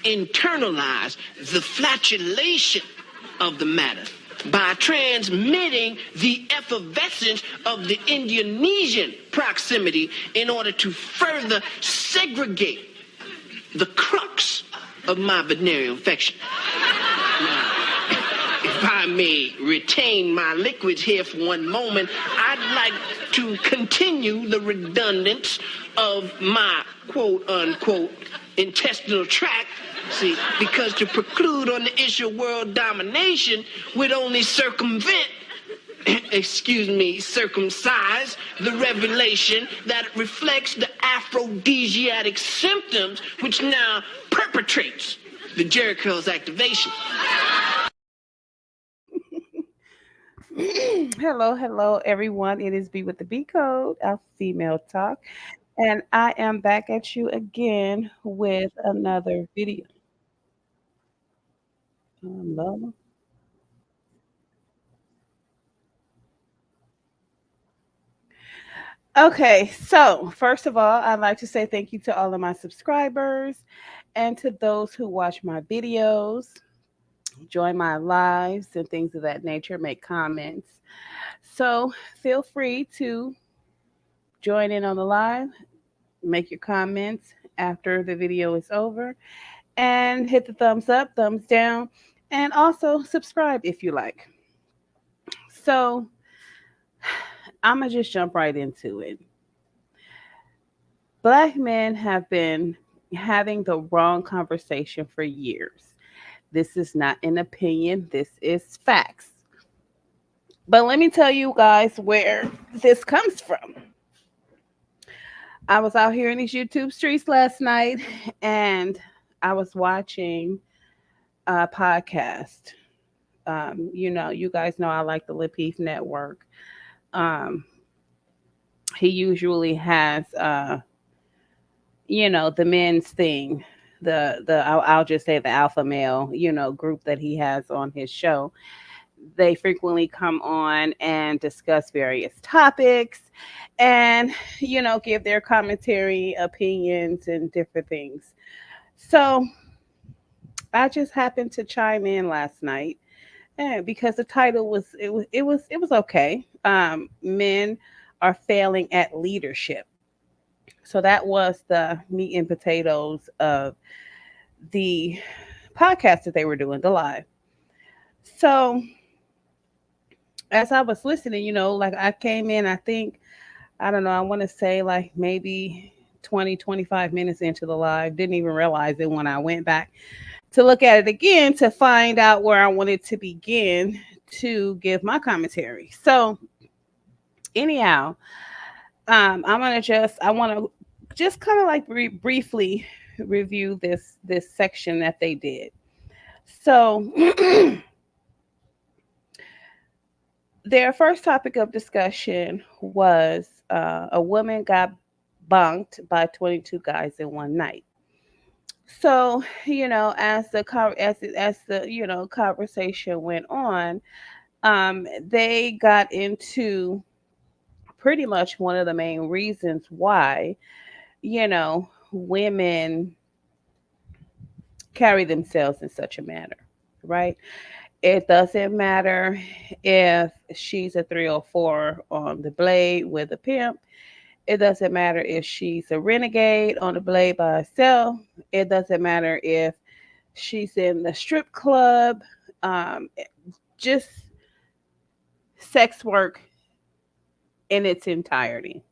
internalize the flatulation of the matter by transmitting the effervescence of the Indonesian proximity in order to further segregate the crux of my venereal infection. Now, if I may retain my liquids here for one moment, I'd like to continue the redundance of my quote-unquote intestinal tract. See, because to preclude on the issue of world domination would only circumcise the revelation that reflects the aphrodisiac symptoms which now perpetrates the Jericho's activation. Hello, everyone. It is B with the B code, our female talk. And I am back at you again with another video. Lola. Okay, so first of all, I'd like to say thank you to all of my subscribers and to those who watch my videos, join my lives, and things of that nature, make comments. So feel free to join in on the live, make your comments after the video is over, and hit the thumbs up, thumbs down, and also subscribe if you like. So I'm going to just jump right into it. Black men have been having the wrong conversation for years. This is not an opinion, this is facts. But let me tell you guys where this comes from. I was out here in these YouTube streets last night and I was watching a podcast. You guys know I like the Lapeef Network. He usually has, the men's thing, I'll just say the alpha male, group that he has on his show. They frequently come on and discuss various topics and, give their commentary, opinions, and different things. So I just happened to chime in last night because the title was okay. Men are failing at leadership. So that was the meat and potatoes of the podcast that they were doing, the live. So as I was listening, like I came in, I think, I don't know, I want to say like maybe 20, 25 minutes into the live. Didn't even realize it when I went back to look at it again to find out where I wanted to begin to give my commentary. So anyhow, I want to just kind of like briefly review this section that they did. So their first topic of discussion was a woman got bunked by 22 guys in one night. So as the conversation went on, they got into pretty much one of the main reasons why women carry themselves in such a manner, right? It doesn't matter if she's a 304 on the blade with a pimp. It doesn't matter if she's a renegade on the blade by herself. It doesn't matter if she's in the strip club. Just sex work in its entirety.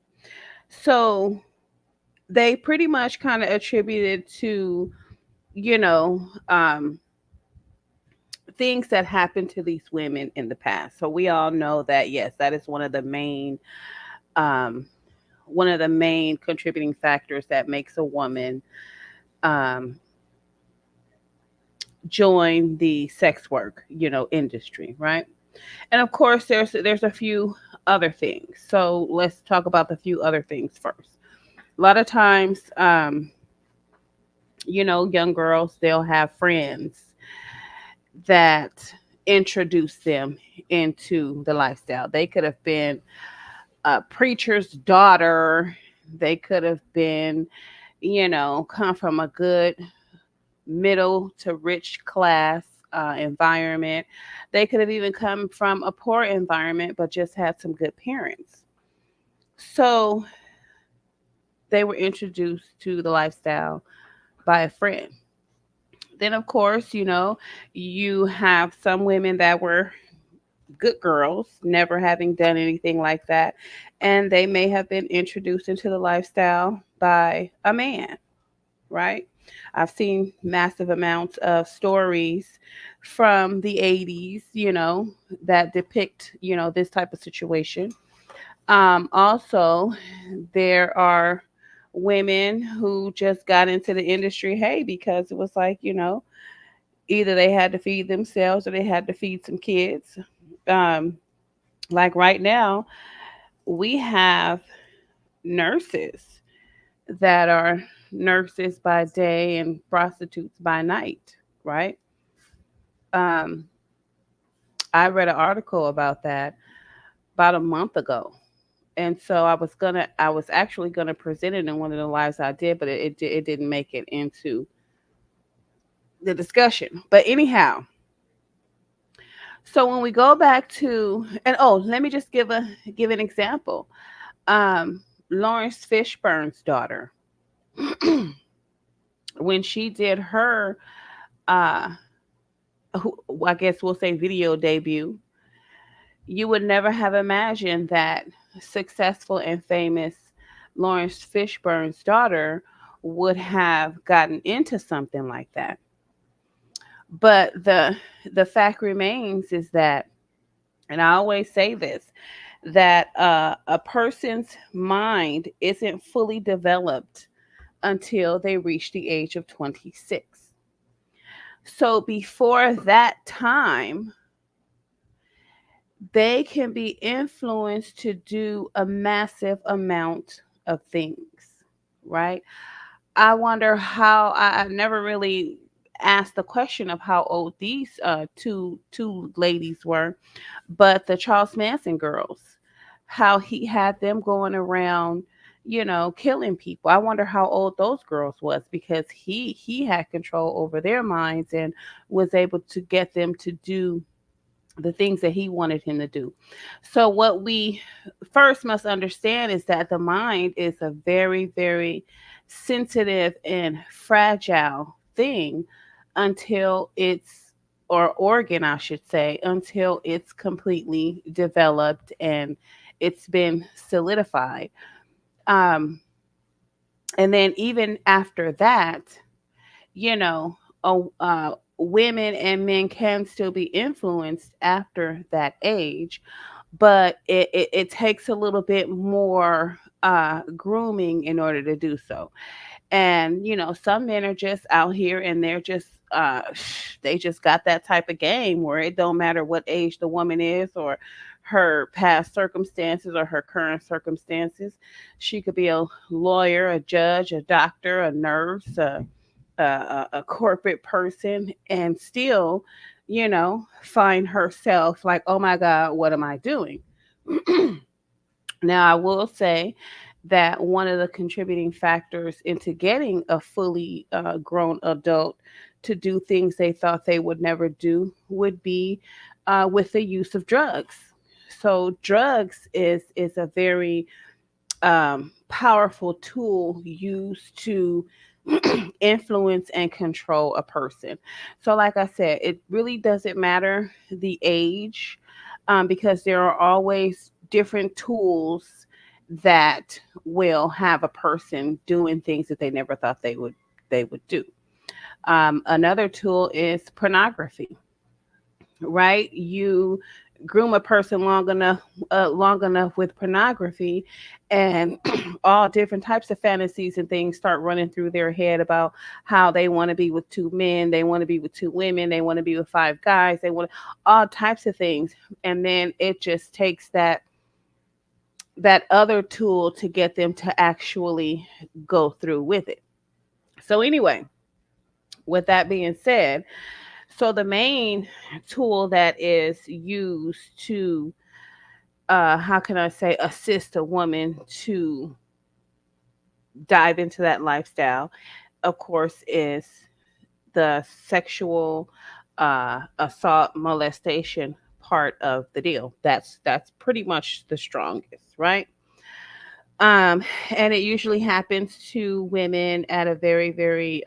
So they pretty much kind of attributed to, things that happened to these women in the past. So we all know that, yes, that is um, one of the main contributing factors that makes a woman um, join the sex work, industry, right? And of course, there's a few other things. So let's talk about the few other things first. A lot of times, young girls, they'll have friends that introduce them into the lifestyle. They could have been a preacher's daughter. They could have been, come from a good middle to rich class environment. They could have even come from a poor environment, but just had some good parents. So they were introduced to the lifestyle by a friend. Then, of course, you have some women that were good girls, never having done anything like that. And they may have been introduced into the lifestyle by a man, right? I've seen massive amounts of stories from the 80s, that depict, this type of situation. Also, there are women who just got into the industry, hey, because it was like, either they had to feed themselves or they had to feed some kids. Um, like right now, we have nurses that are nurses by day and prostitutes by night, right? Um, I read an article about that about a month ago. And so I was actually gonna present it in one of the lives I did, but it didn't make it into the discussion. But anyhow, so when we go back to, and oh, let me just give an example. Lawrence Fishburne's daughter, when she did her, uh, I guess we'll say video debut, you would never have imagined that successful and famous Lawrence Fishburne's daughter would have gotten into something like that. But the fact remains is that, and I always say this, that a person's mind isn't fully developed until they reach the age of 26. So before that time, they can be influenced to do a massive amount of things, right? I wonder how I never really asked the question of how old these two ladies were, but the Charles Manson girls, how he had them going around, killing people. I wonder how old those girls was because he had control over their minds and was able to get them to do the things that he wanted him to do. So, what we first must understand is that the mind is a very, very sensitive and fragile thing until it's, or organ, I should say, until it's completely developed and it's been solidified. Um, and then, even after that, you know, women and men can still be influenced after that age, but it takes a little bit more grooming in order to do so. And, some men are just out here and they're just, they just got that type of game where it don't matter what age the woman is or her past circumstances or her current circumstances. She could be a lawyer, a judge, a doctor, a nurse, a corporate person, and still, find herself like, oh my God, what am I doing? Now, I will say that one of the contributing factors into getting a fully grown adult to do things they thought they would never do would be with the use of drugs. So, drugs is a very powerful tool used to influence and control a person. So, like I said, it really doesn't matter the age, because there are always different tools that will have a person doing things that they never thought they would do. Another tool is pornography, right? You groom a person long enough with pornography, and all different types of fantasies and things start running through their head about how they want to be with two men, they want to be with two women, they want to be with five guys, they want all types of things. And then it just takes that other tool to get them to actually go through with it. So anyway, with that being said, so the main tool that is used to, how can I say, assist a woman to dive into that lifestyle, of course, is the sexual assault molestation part of the deal. That's pretty much the strongest, right? Um, and it usually happens to women at a very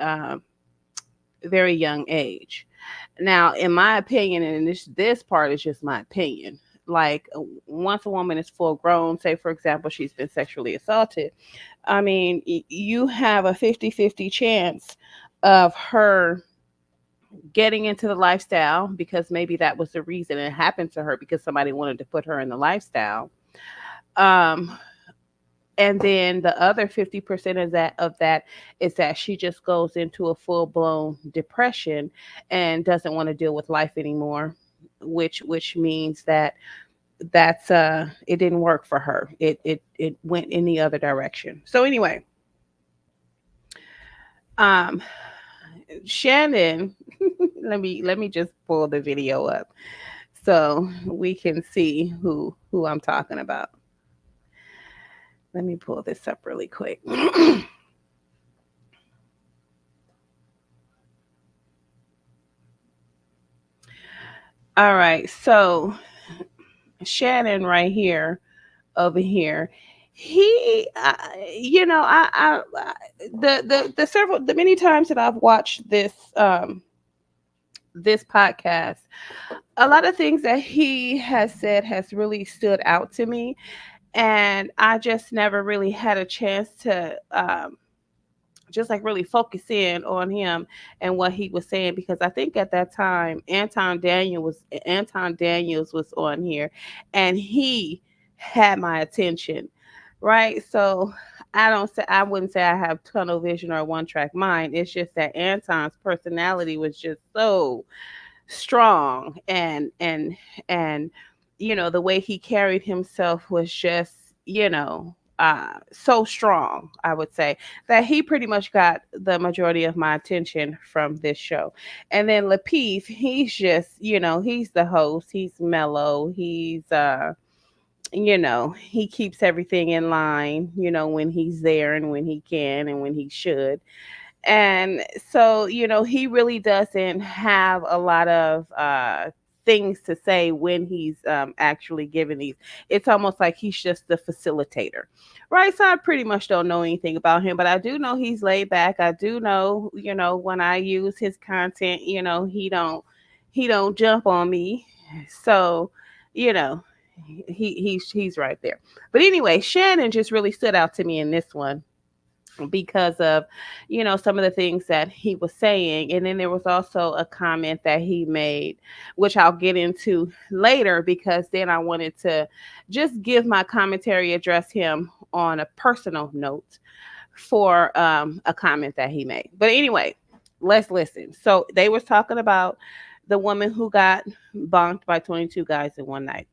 young age. Now, in my opinion, and this part is just my opinion. Like once a woman is full grown, say for example she's been sexually assaulted, I mean you have a 50-50 chance of her getting into the lifestyle because maybe that was the reason it happened to her because somebody wanted to put her in the lifestyle. Um, and then the other 50% of that is that she just goes into a full-blown depression and doesn't want to deal with life anymore, which means that that's it didn't work for her. It went in the other direction. So anyway, um Shannon, let me just pull the video up so we can see who I'm talking about. Let me pull this up really quick. All right, so Shannon right here, over here, he, the many times that I've watched this podcast, a lot of things that he has said has really stood out to me, and I just never really had a chance to just like really focus in on him and what he was saying because I think at that time Anton Daniels was on here and he had my attention, right? So I wouldn't say I have tunnel vision or one track mind. It's just that Anton's personality was just so strong and the way he carried himself was just so strong, I would say, that he pretty much got the majority of my attention from this show. And then Lapeef, he's just, he's the host, he's mellow, he keeps everything in line, when he's there and when he can and when he should. And so, he really doesn't have a lot of things to say when he's actually giving these. It's almost like he's just the facilitator, right? So I pretty much don't know anything about him, but I do know he's laid back. I do know, when I use his content, he don't jump on me. So, you know, he's right there. But anyway, Shannon just really stood out to me in this one because of some of the things that he was saying. And then there was also a comment that he made, which I'll get into later, because then I wanted to just give my commentary, address him on a personal note for a comment that he made. But anyway, let's listen. So they was talking about the woman who got bonked by 22 guys in one night.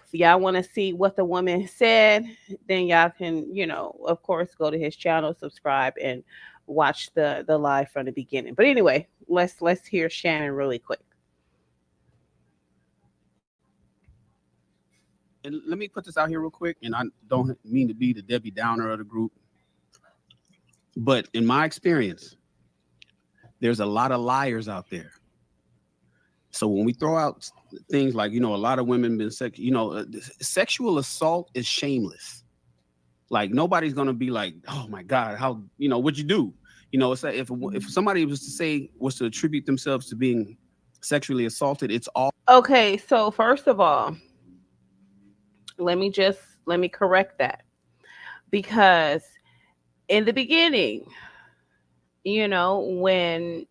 If y'all want to see what the woman said, then y'all can, of course, go to his channel, subscribe, and watch the live from the beginning. But anyway, let's hear Shannon really quick. And let me put this out here real quick, and I don't mean to be the Debbie Downer of the group, but in my experience, there's a lot of liars out there. So when we throw out things like, a lot of women been sexual assault is shameless. Like nobody's gonna be like, oh my God, how what'd you do? It's like if somebody was to attribute themselves to being sexually assaulted, it's all okay. So first of all, let me correct that, because in the beginning, when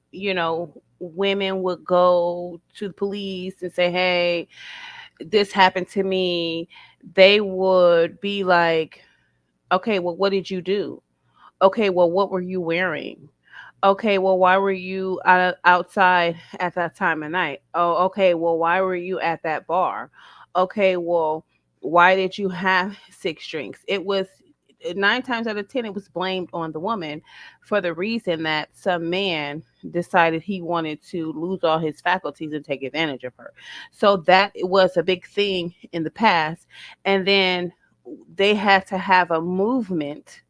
women would go to the police and say, hey, this happened to me, they would be like, okay, well, what did you do? Okay, well, what were you wearing? Okay, well, why were you outside at that time of night? Oh, okay, well, why were you at that bar? Okay, well, why did you have six drinks? It was 9 times out of 10, it was blamed on the woman for the reason that some man decided he wanted to lose all his faculties and take advantage of her. So that was a big thing in the past. And then they had to have a movement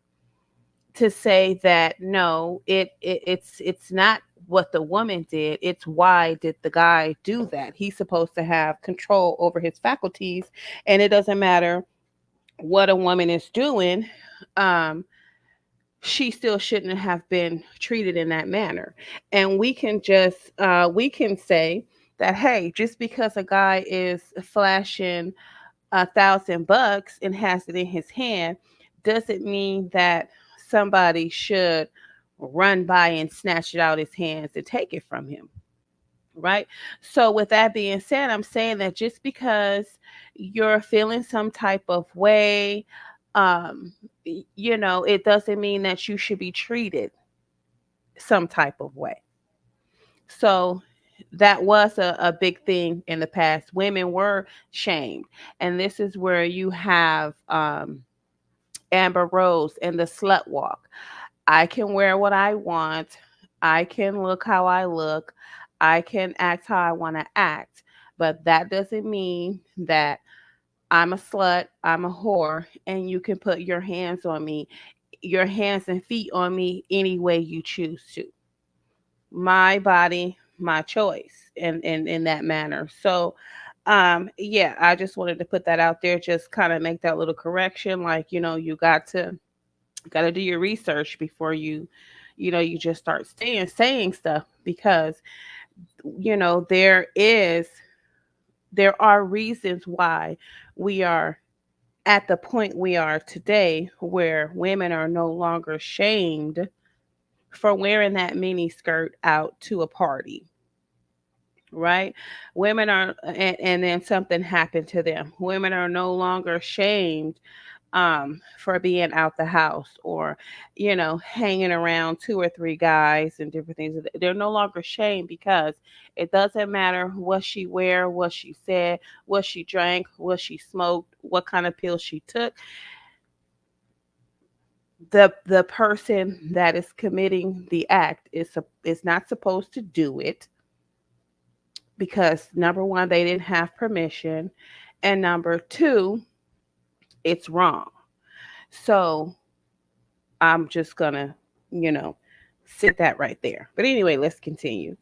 to say that no, it's not what the woman did. It's why did the guy do that? He's supposed to have control over his faculties, and it doesn't matter what a woman is doing. Um, she still shouldn't have been treated in that manner. And we can say that, hey, just because a guy is flashing $1,000 and has it in his hand doesn't mean that somebody should run by and snatch it out his hands and take it from him, right? So with that being said, I'm saying that just because you're feeling some type of way, um it doesn't mean that you should be treated some type of way. So that was a big thing in the past. Women were shamed. And this is where you have Amber Rose and the slut walk. I can wear what I want. I can look how I look. I can act how I want to act. But that doesn't mean that I'm a slut, I'm a whore, and you can put your hands on me, your hands and feet on me any way you choose to. My body, my choice, and in that manner. So yeah, I just wanted to put that out there, just kind of make that little correction. Like, you got to do your research before you just start saying stuff, because there are reasons why we are at the point we are today, where women are no longer shamed for wearing that mini skirt out to a party, right? Women are, and then something happened to them. Women are no longer shamed for being out the house, or hanging around two or three guys and different things. They're no longer shamed, because it doesn't matter what she wear, what she said, what she drank, what she smoked, what kind of pills she took. The person that is committing the act is not supposed to do it, because number one, they didn't have permission, and number two, it's wrong. So I'm just gonna, you know, sit that right there. But anyway, let's continue.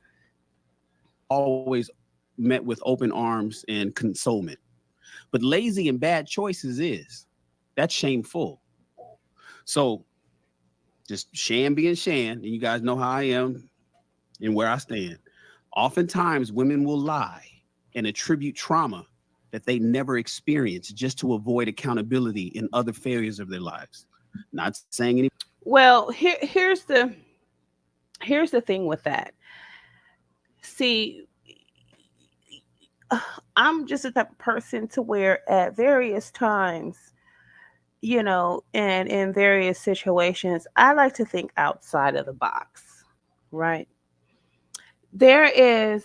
Always met with open arms and consolement. But lazy and bad choices is that's shameful. So just Shan being Shan, and you guys know how I am and where I stand. Oftentimes, women will lie and attribute trauma that they never experienced just to avoid accountability in other failures of their lives. Not saying any. Well, here's the thing with that. See, I'm just the type of person to where at various times, and in various situations, I like to think outside of the box, right? There is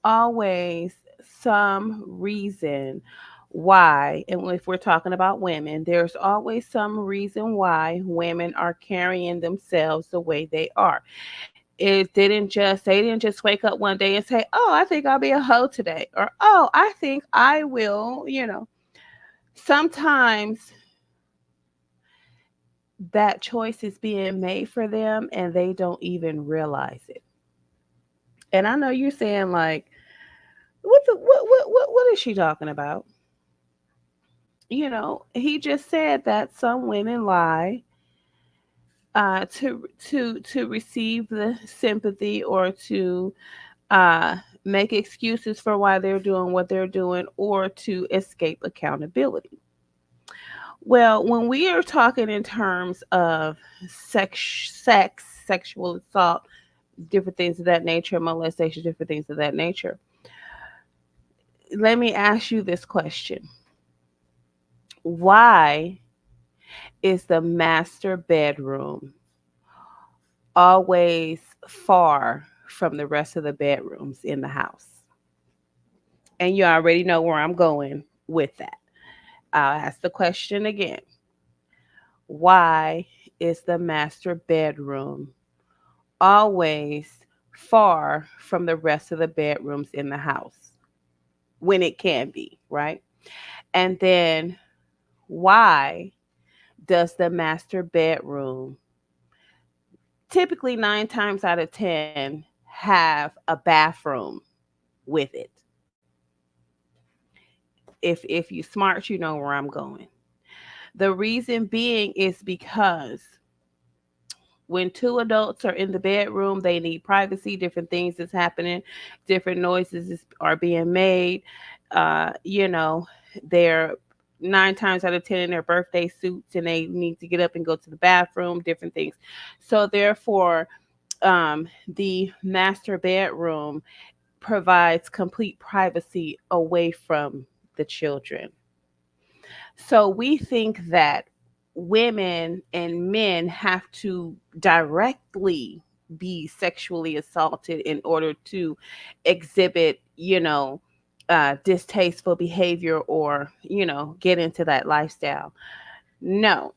always some reason why, and if we're talking about women, there's always some reason why women are carrying themselves the way they are. They didn't just wake up one day and say, "Oh, I think I'll be a hoe today," or "Oh, I think I will," Sometimes that choice is being made for them and they don't even realize it. And I know you're saying, like, what is she talking about? He just said that some women lie to receive the sympathy, or to uh, make excuses for why they're doing what they're doing, or to escape accountability. Well, when we are talking in terms of sexual assault, different things of that nature, molestation, different things of that nature, let me ask you this question. Why is the master bedroom always far from the rest of the bedrooms in the house? And you already know where I'm going with that. I'll ask the question again. Why is the master bedroom always far from the rest of the bedrooms in the house when it can be, right? And then why does the master bedroom typically 9 times out of 10 have a bathroom with it. If you smart, you know where I'm going. The reason being is because when two adults are in the bedroom, they need privacy. Different things is happening, different are being made. You know, they're 9 times out of 10 in their birthday suits, and they need to get up and go to the bathroom. Different things. So therefore, the master bedroom provides complete privacy away from the children. So we think that women and men have to directly be sexually assaulted in order to exhibit, distasteful behavior or, get into that lifestyle. No,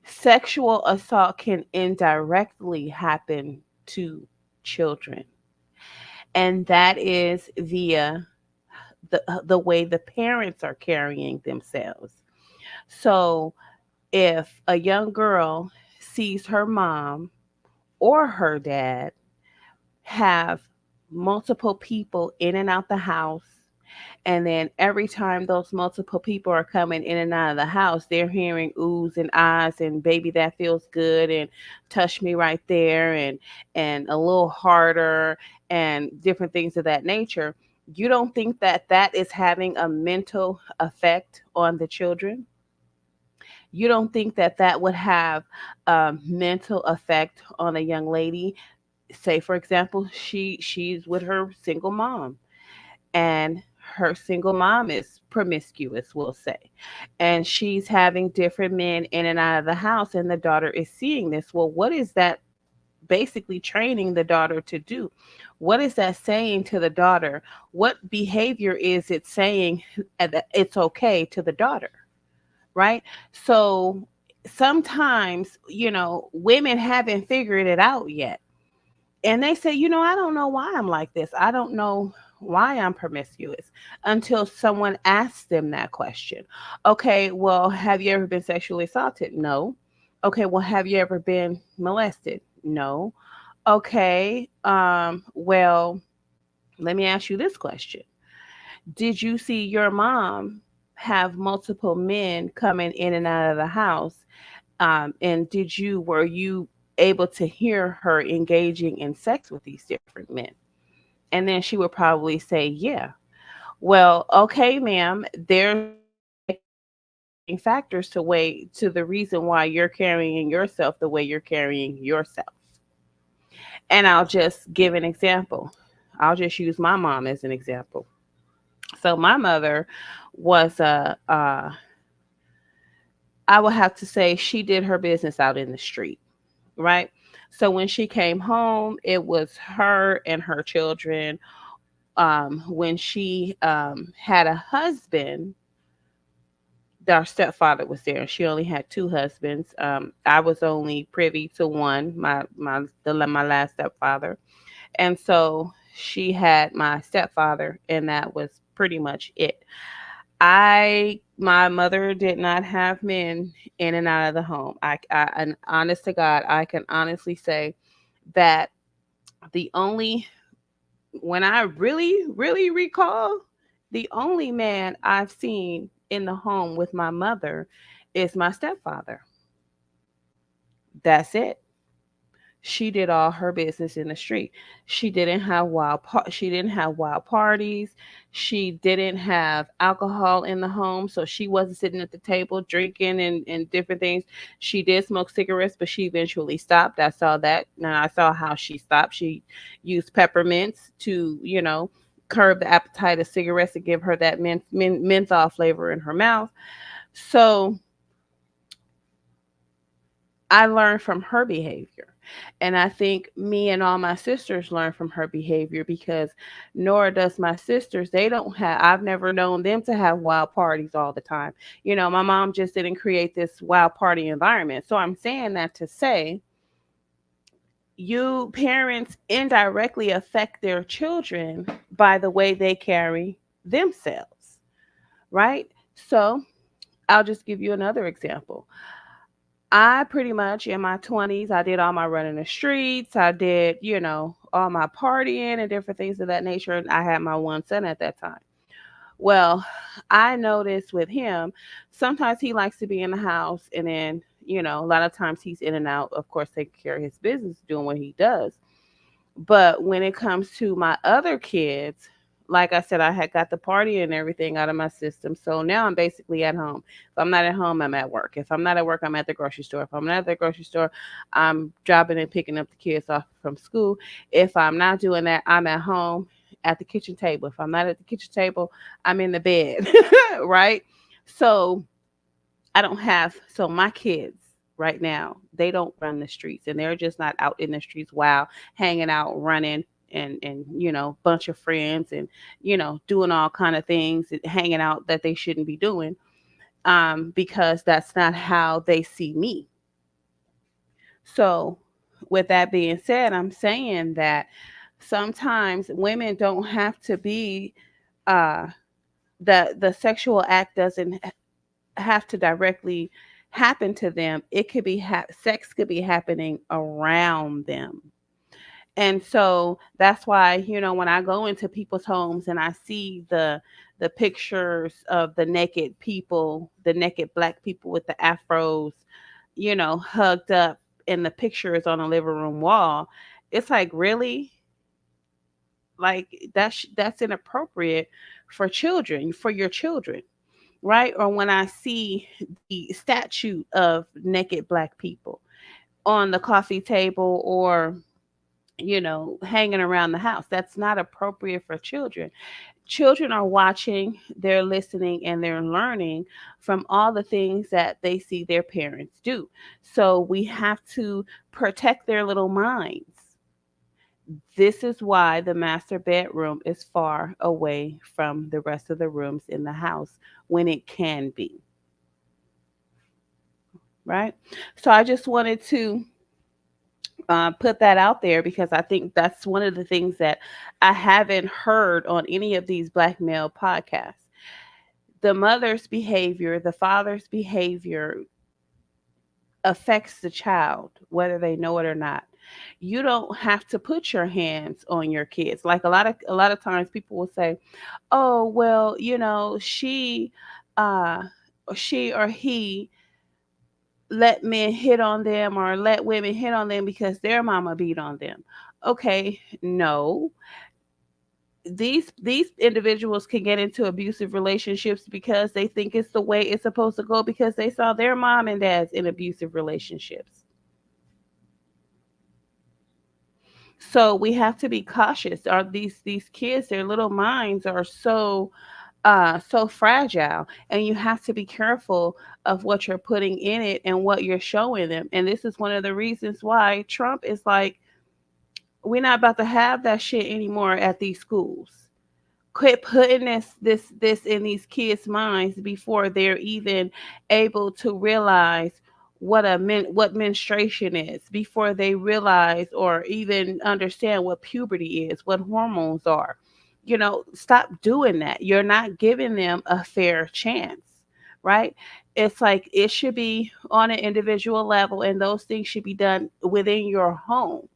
sexual assault can indirectly happen to children, and that is via the way the parents are carrying themselves. So if a young girl sees her mom or her dad have multiple people in and out the house, and then every time those multiple people are coming in and out of the house, they're hearing oohs and ahs and baby that feels good and touch me right there and a little harder and different things of that nature. You don't think that that is having a mental effect on the children? You don't think that that would have a mental effect on a young lady? Say, for example, she's with her single mom, and her single mom is promiscuous, we'll say, and she's having different men in and out of the house, and the daughter is seeing this. Well, what is that basically training the daughter to do? What is that saying to the daughter? What behavior is it saying that it's okay to the daughter? Right? So sometimes, women haven't figured it out yet. And they say, I don't know why I'm like this. I don't know why I'm promiscuous, until someone asks them that question. Okay, well, have you ever been sexually assaulted? No. Okay, well, have you ever been molested? No. Okay, well, let me ask you this question. Did you see your mom have multiple men coming in and out of the house? And were you able to hear her engaging in sex with these different men? And then she would probably say, yeah. Well, okay, ma'am, there's factors to the reason why you're carrying yourself the way you're carrying yourself. And I'll just give an example. I'll just use my mom as an example. So my mother was I would have to say she did her business out in the street, right? So when she came home, it was her and her children. When she had a husband, our stepfather was there. She only had two husbands. I was only privy to one, my last stepfather, and so she had my stepfather, and that was pretty much it. My mother did not have men in and out of the home. And honest to God, I can honestly say that the only, when I really, really recall, the only man I've seen in the home with my mother is my stepfather. That's it. She did all her business in the street. She didn't have wild parties. She didn't have alcohol in the home, so she wasn't sitting at the table drinking and different things. She did smoke cigarettes, but she eventually stopped. I saw that, and I saw how she stopped. She used peppermints to, curb the appetite of cigarettes and give her that menthol flavor in her mouth. So I learned from her behavior. And I think me and all my sisters learn from her behavior, because nor does my sisters. They don't have, I've never known them to have wild parties all the time. My mom just didn't create this wild party environment. So I'm saying that to say, you parents indirectly affect their children by the way they carry themselves, right? So I'll just give you another example. I pretty much in my 20s, I did all my running the streets. I did, all my partying and different things of that nature. And I had my one son at that time. Well, I noticed with him, sometimes he likes to be in the house and then, a lot of times he's in and out, of course, taking care of his business, doing what he does. But when it comes to my other kids, like I said, I had got the party and everything out of my system. So now I'm basically at home. If I'm not at home, I'm at work. If I'm not at work, I'm at the grocery store. If I'm not at the grocery store, I'm dropping and picking up the kids off from school. If I'm not doing that, I'm at home at the kitchen table. If I'm not at the kitchen table, I'm in the bed, right? So so my kids right now, they don't run the streets and they're just not out in the streets while hanging out, running and bunch of friends and doing all kind of things and hanging out that they shouldn't be doing, because that's not how they see me. So with that being said, I'm saying that sometimes women don't have to be, uh the sexual act doesn't have to directly happen to them. It could be sex could be happening around them. And so that's why, when I go into people's homes and I see the pictures of the naked people, the naked black people with the afros, hugged up, and the picture is on a living room wall, it's like, really? Like that's inappropriate for children, for your children, right? Or when I see the statue of naked black people on the coffee table or hanging around the house, that's not appropriate for children. Children are watching, they're listening, and they're learning from all the things that they see their parents do. So we have to protect their little minds. This is why the master bedroom is far away from the rest of the rooms in the house when it can be, right? So I just wanted to put that out there because I think that's one of the things that I haven't heard on any of these black male podcasts. The mother's behavior, the father's behavior affects the child, whether they know it or not. You don't have to put your hands on your kids. Like a lot of times people will say, "Oh, well, uh she or he let men hit on them or let women hit on them because their mama beat on them." Okay, no. These individuals can get into abusive relationships because they think it's the way it's supposed to go because they saw their mom and dads in abusive relationships. So we have to be cautious. Are these kids, their little minds are so fragile, and you have to be careful of what you're putting in it and what you're showing them. And this is one of the reasons why Trump is like, we're not about to have that shit anymore at these schools. Quit putting this in these kids' minds before they're even able to realize what menstruation is, before they realize or even understand what puberty is, what hormones are. Stop doing that. You're not giving them a fair chance, right? It's like it should be on an individual level, and those things should be done within your home.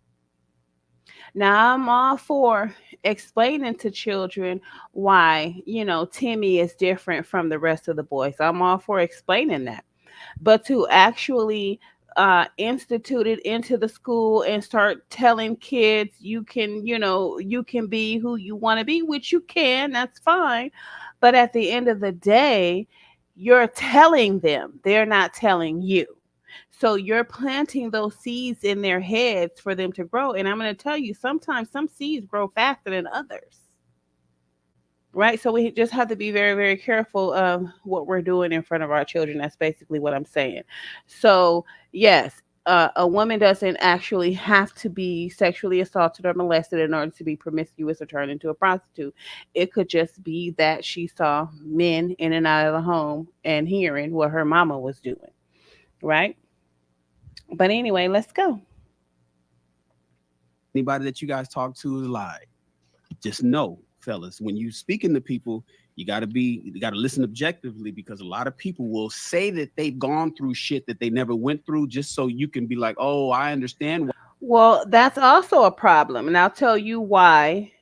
Now, I'm all for explaining to children why, Timmy is different from the rest of the boys. I'm all for explaining that. But to actually institute it into the school and start telling kids you can be who you want to be, which you can, that's fine. But at the end of the day, you're telling them, they're not telling you. So you're planting those seeds in their heads for them to grow. And I'm going to tell you, sometimes some seeds grow faster than others. Right. So we just have to be very, very careful of what we're doing in front of our children. That's basically what I'm saying. So, yes, a woman doesn't actually have to be sexually assaulted or molested in order to be promiscuous or turn into a prostitute. It could just be that she saw men in and out of the home and hearing what her mama was doing. Right. But anyway, let's go. Anybody that you guys talk to is lied. Just know, fellas, when you speaking to people, You got to listen objectively, because a lot of people will say that they've gone through shit that they never went through just so you can be like, oh, I understand. Well, that's also a problem. And I'll tell you why.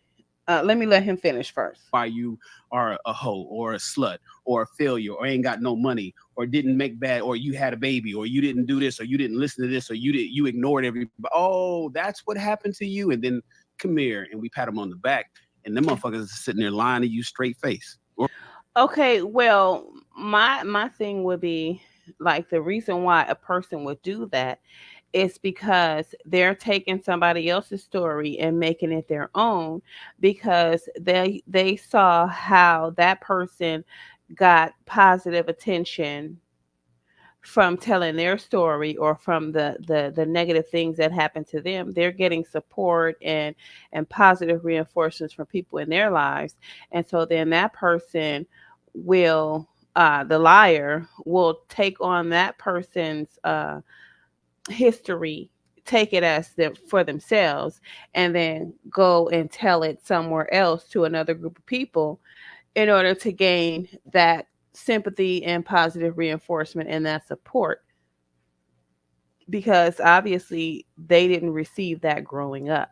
Let me let him finish first. Why you are a hoe or a slut or a failure or ain't got no money or didn't make bad, or you had a baby, or you didn't do this, or you didn't listen to this, or you ignored everybody. Oh, that's what happened to you. And then come here, and we pat them on the back, and them motherfuckers are sitting there lying to you straight face. Okay, well, my thing would be like, the reason why a person would do that is because they're taking somebody else's story and making it their own, because they saw how that person got positive attention from telling their story, or from the negative things that happened to them. They're getting support and positive reinforcements from people in their lives. And so then that person will, the liar will take on that person's history, take it as for themselves, and then go and tell it somewhere else to another group of people in order to gain that sympathy and positive reinforcement and that support, because obviously they didn't receive that growing up,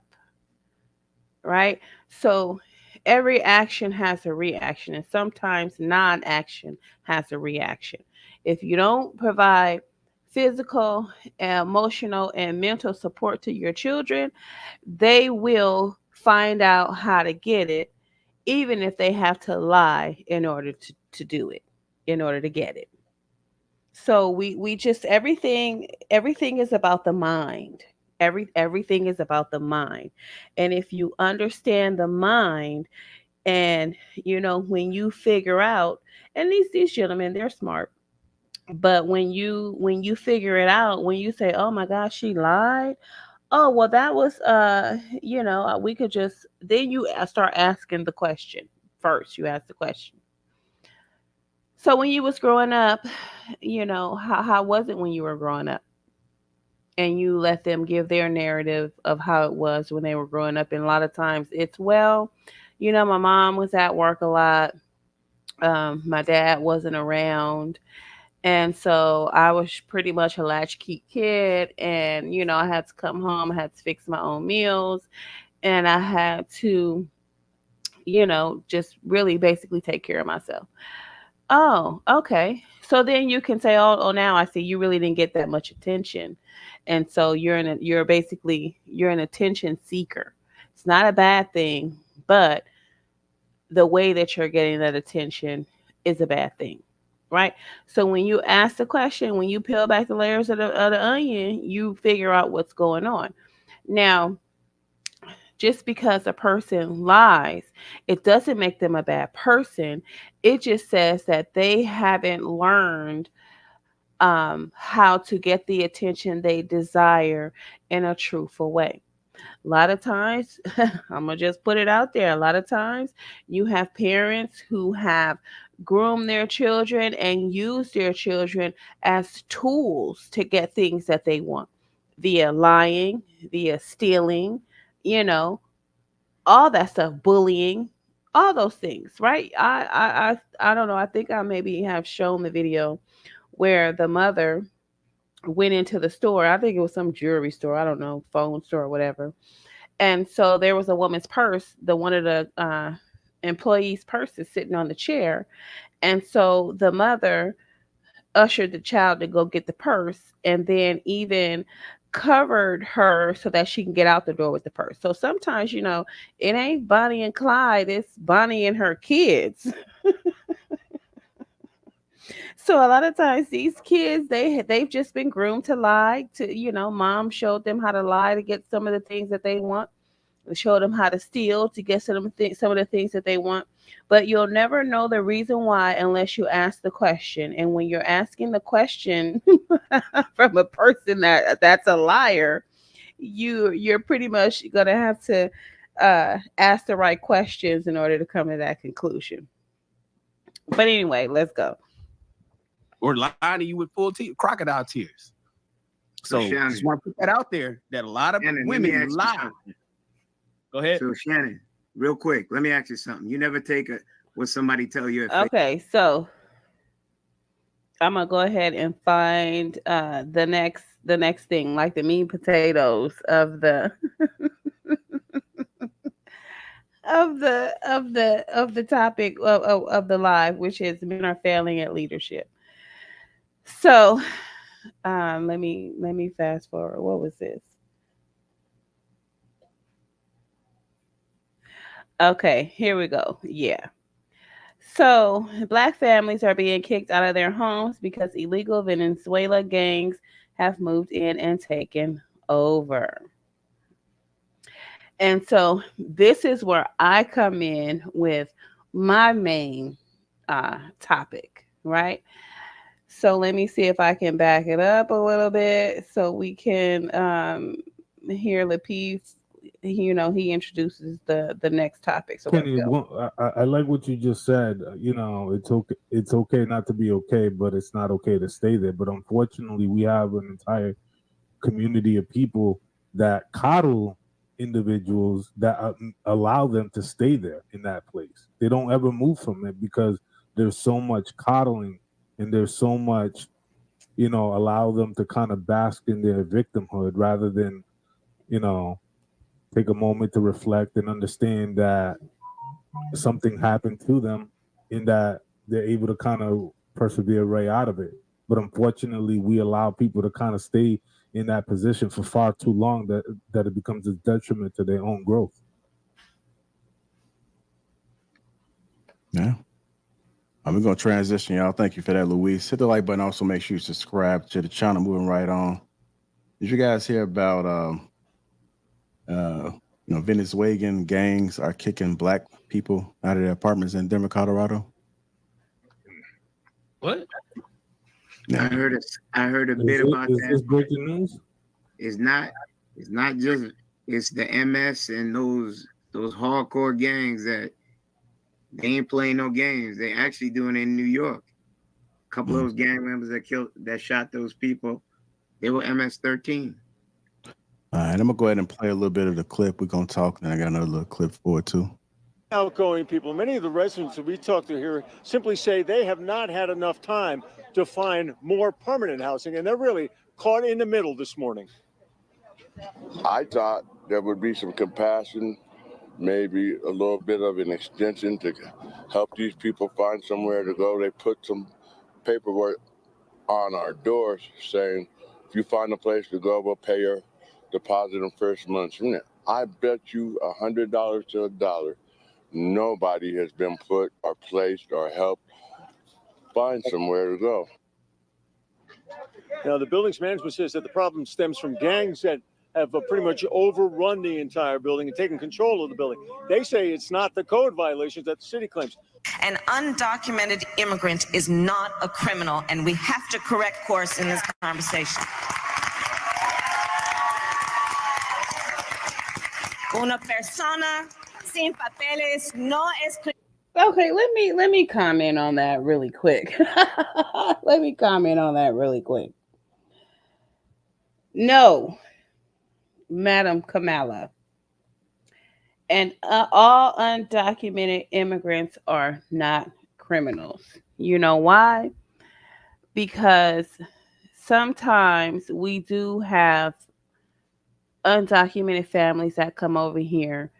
right? So every action has a reaction, and sometimes non-action has a reaction. If you don't provide physical, emotional, and mental support to your children, they will find out how to get it, even if they have to lie in order to do it, in order to get it. So we just, everything is about the mind. Everything is about the mind. And if you understand the mind, and when you figure out, and these gentlemen, they're smart, but when you figure it out, when you say, oh my gosh, she lied, oh well, that was we could just, then you start asking the question. First you ask the question, so when you was growing up, how was it when you were growing up? And you let them give their narrative of how it was when they were growing up. And a lot of times it's, well, my mom was at work a lot, my dad wasn't around, and so I was pretty much a latchkey kid. And I had to come home, I had to fix my own meals, and I had to just really basically take care of myself. Oh, okay. So then you can say, oh, now I see, you really didn't get that much attention. And so you're an attention seeker. It's not a bad thing, but the way that you're getting that attention is a bad thing. Right? So when you ask the question, when you peel back the layers of the onion, you figure out what's going on. Now, just because a person lies, it doesn't make them a bad person. It just says that they haven't learned how to get the attention they desire in a truthful way. A lot of times, I'm going to just put it out there. A lot of times, you have parents who have groomed their children and used their children as tools to get things that they want, via lying, via stealing, you know, all that stuff, bullying, all those things, right? I don't know. I think I maybe have shown the video where the mother went into the store. I think it was some jewelry store. I don't know, phone store or whatever. And so there was a woman's purse, the one of the employees' purses sitting on the chair. And so the mother ushered the child to go get the purse, and then even covered her so that she can get out the door with the purse. So sometimes, it ain't Bonnie and Clyde, it's Bonnie and her kids. So a lot of times these kids, they've just been groomed to lie. To mom showed them how to lie to get some of the things that they want. Show them how to steal to get some of the things that they want. But you'll never know the reason why unless you ask the question. And when you're asking the question from a person that's a liar, you're pretty much gonna have to ask the right questions in order to come to that conclusion. But anyway, let's go. Or lying to you with full crocodile tears. So Shannon, just want to put that out there, that a lot of women lie. Go ahead. So Shannon, real quick, let me ask you something. You never take what somebody tell you. Okay, so I'm gonna go ahead and find the next thing, like the meat and potatoes of the of the topic of the live, which is men are failing at leadership. So let me fast forward. What was this? Okay, here we go. Yeah. So, black families are being kicked out of their homes because illegal Venezuela gangs have moved in and taken over. And so, this is where I come in with my main topic, right? So, let me see if I can back it up a little bit so we can hear Lapeef. He introduces the next topic. So, let's Kenny, go. I like what you just said. It's okay not to be okay, but it's not okay to stay there. But unfortunately, we have an entire community of people that coddle individuals that allow them to stay there in that place. They don't ever move from it because there's so much coddling and there's so much, allow them to kind of bask in their victimhood rather than, take a moment to reflect and understand that something happened to them and that they're able to kind of persevere right out of it. But unfortunately, we allow people to kind of stay in that position for far too long that it becomes a detriment to their own growth. Yeah. We're going to transition, y'all. Thank you for that, Luis. Hit the like button. Also, make sure you subscribe to the channel. Moving right on. Did you guys hear about Venezuelan gangs are kicking black people out of their apartments in Denver, Colorado? What? I heard a bit about Is that. this breaking news? It's not just it's the MS and those hardcore gangs that they ain't playing no games. They actually doing it in New York. A couple of those gang members that shot those people, they were MS-13. All right, I'm gonna go ahead and play a little bit of the clip. We're gonna talk, and I got another little clip for it too. Outgoing people, many of the residents that we talked to here simply say they have not had enough time to find more permanent housing, and they're really caught in the middle this morning. I thought there would be some compassion, maybe a little bit of an extension to help these people find somewhere to go. They put some paperwork on our doors saying, if you find a place to go, we'll pay your deposit in first month's rent. I bet you $100 to $1, nobody has been put or placed or helped find somewhere to go. Now, the building's management says that the problem stems from gangs that have pretty much overrun the entire building and taken control of the building. They say it's not the code violations that the city claims. An undocumented immigrant is not a criminal, and we have to correct course in this conversation. Una persona sin papeles no es. Okay, let me comment on that really quick. No, Madam Kamala, and all undocumented immigrants are not criminals. You know why? Because sometimes we do have undocumented families that come over here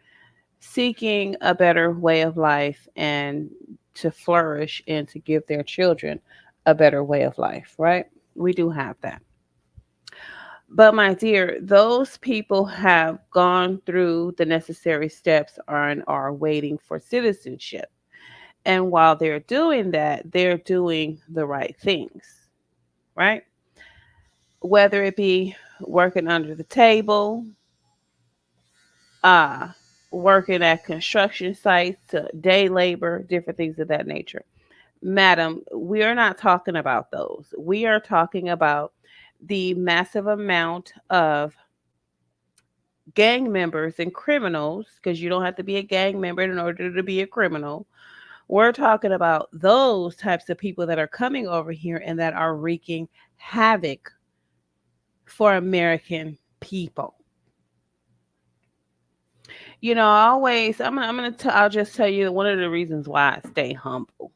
seeking a better way of life and to flourish and to give their children a better way of life, right? We do have that. But my dear, those people have gone through the necessary steps and are waiting for citizenship. And while they're doing that, they're doing the right things, right? Whether it be working under the table, working at construction sites, day labor, different things of that nature. Madam, we are not talking about those. We are talking about the massive amount of gang members and criminals, because you don't have to be a gang member in order to be a criminal. We're talking about those types of people that are coming over here and that are wreaking havoc for American people. You know, I'll just tell you one of the reasons why I stay humble.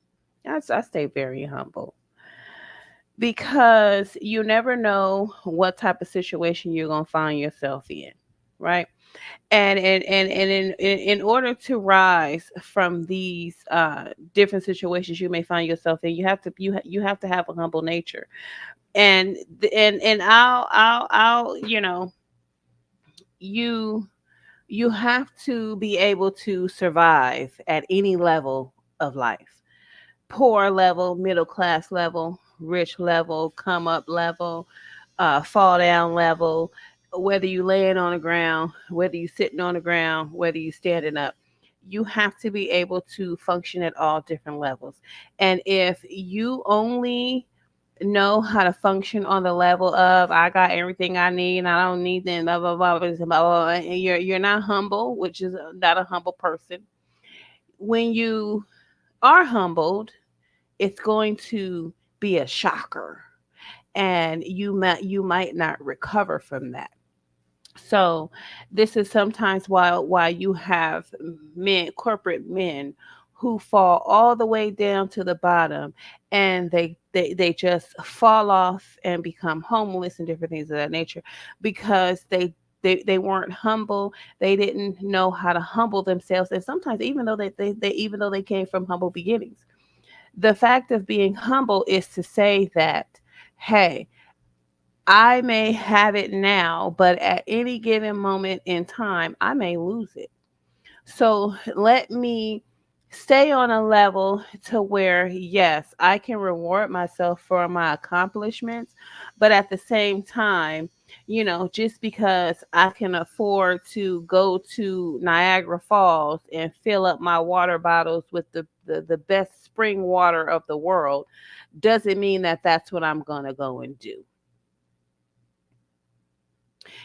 I stay very humble because you never know what type of situation you're gonna find yourself in, right? And in order to rise from these different situations you may find yourself in, you have to have a humble nature. And I'll you you have to be able to survive at any level of life, poor level, middle class level, rich level, come up level, fall down level, whether you laying on the ground, whether you sitting on the ground, whether you standing up. You have to be able to function at all different levels. And if you only know how to function on the level of I got everything I need and I don't need them, blah blah blah, blah, blah, blah, and you're not humble, which is not a humble person. When you are humbled, it's going to be a shocker, and you might not recover from that. So this is sometimes why you have corporate men who fall all the way down to the bottom, and they just fall off and become homeless and different things of that nature because they weren't humble. They didn't know how to humble themselves, and sometimes even though even though they came from humble beginnings, the fact of being humble is to say that, hey, I may have it now, but at any given moment in time, I may lose it. So let me stay on a level to where, yes, I can reward myself for my accomplishments, but at the same time, just because I can afford to go to Niagara Falls and fill up my water bottles with the best spring water of the world doesn't mean that that's what I'm going to go and do.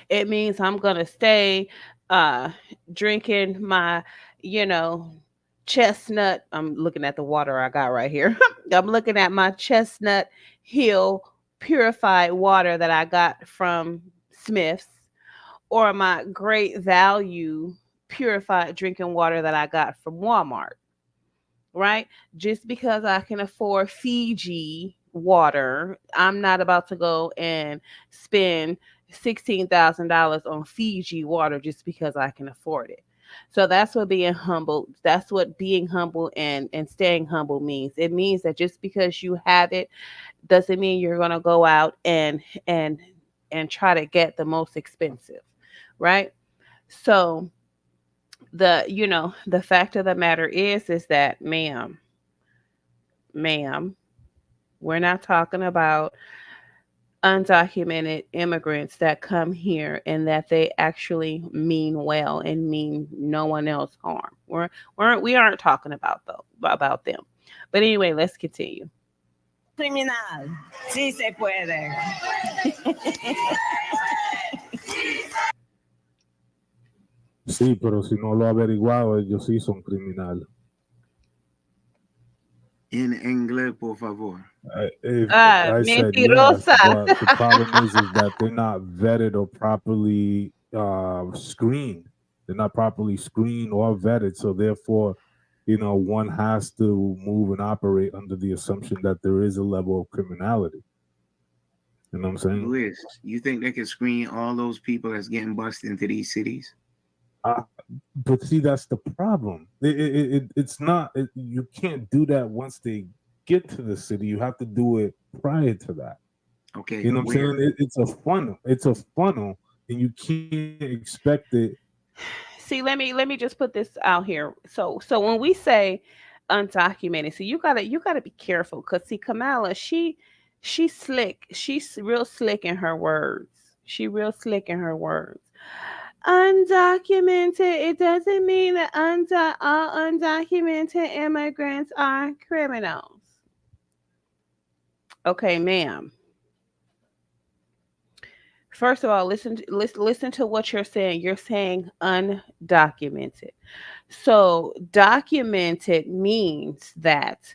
It means I'm gonna stay uh drinking my, you know, chestnut. I'm looking at the water I got right here. I'm looking at my Chestnut Hill purified water that I got from Smith's, or my Great Value purified drinking water that I got from Walmart, right? Just because I can afford Fiji water, I'm not about to go and spend $16,000 on Fiji water just because I can afford it. So that's what being humble and staying humble means. It means that just because you have it doesn't mean you're going to go out and and try to get the most expensive, right? So the fact of the matter is that, ma'am, we're not talking about undocumented immigrants that come here and that they actually mean well and mean no one else harm. We aren't talking about them. But anyway, let's continue. Criminal. Sí se puede. Sí, pero si no lo ha averiguado, ellos sí son criminales. En inglés, por favor. I said yes, Mentirosa. but the problem is that they're not vetted or properly screened. They're not properly screened or vetted, so therefore, one has to move and operate under the assumption that there is a level of criminality. You know what I'm saying? Luis, you think they can screen all those people that's getting busted into these cities? But see, that's the problem. It's not. You can't do that once they get to the city. You have to do it prior to that. Okay. You know what I'm saying? It's a funnel. It's a funnel, and you can't expect it. See, let me just put this out here. So when we say undocumented, so you gotta be careful, because see, Kamala, she's slick. She's real slick in her words. She real slick in her words. Undocumented, it doesn't mean that all undocumented immigrants are criminals. Okay, ma'am. First of all, listen to what you're saying. You're saying undocumented. So documented means that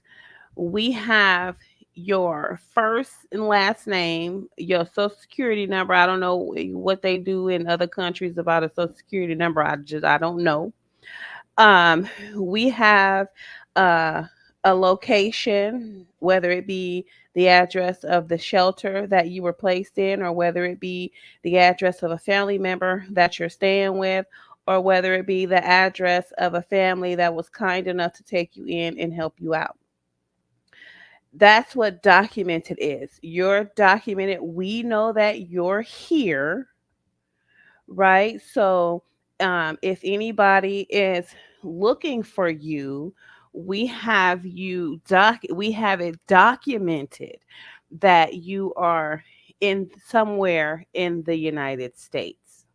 we have your first and last name, your social security number. I don't know what they do in other countries about a social security number. I don't know. Um, we have uh, a location, whether it be the address of the shelter that you were placed in, or whether it be the address of a family member that you're staying with, or whether it be the address of a family that was kind enough to take you in and help you out. That's what documented is. You're documented. We know that you're here, right? So if anybody is looking for you, we have it documented that you are in somewhere in the United States.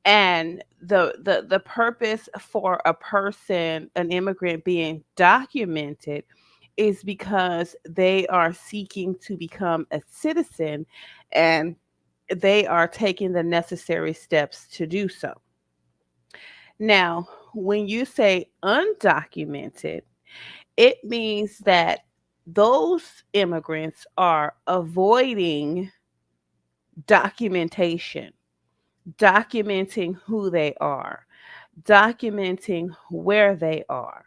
And the purpose for a person, an immigrant, being documented is because they are seeking to become a citizen, and they are taking the necessary steps to do so. Now, when you say undocumented, it means that those immigrants are avoiding documentation, documenting who they are, documenting where they are,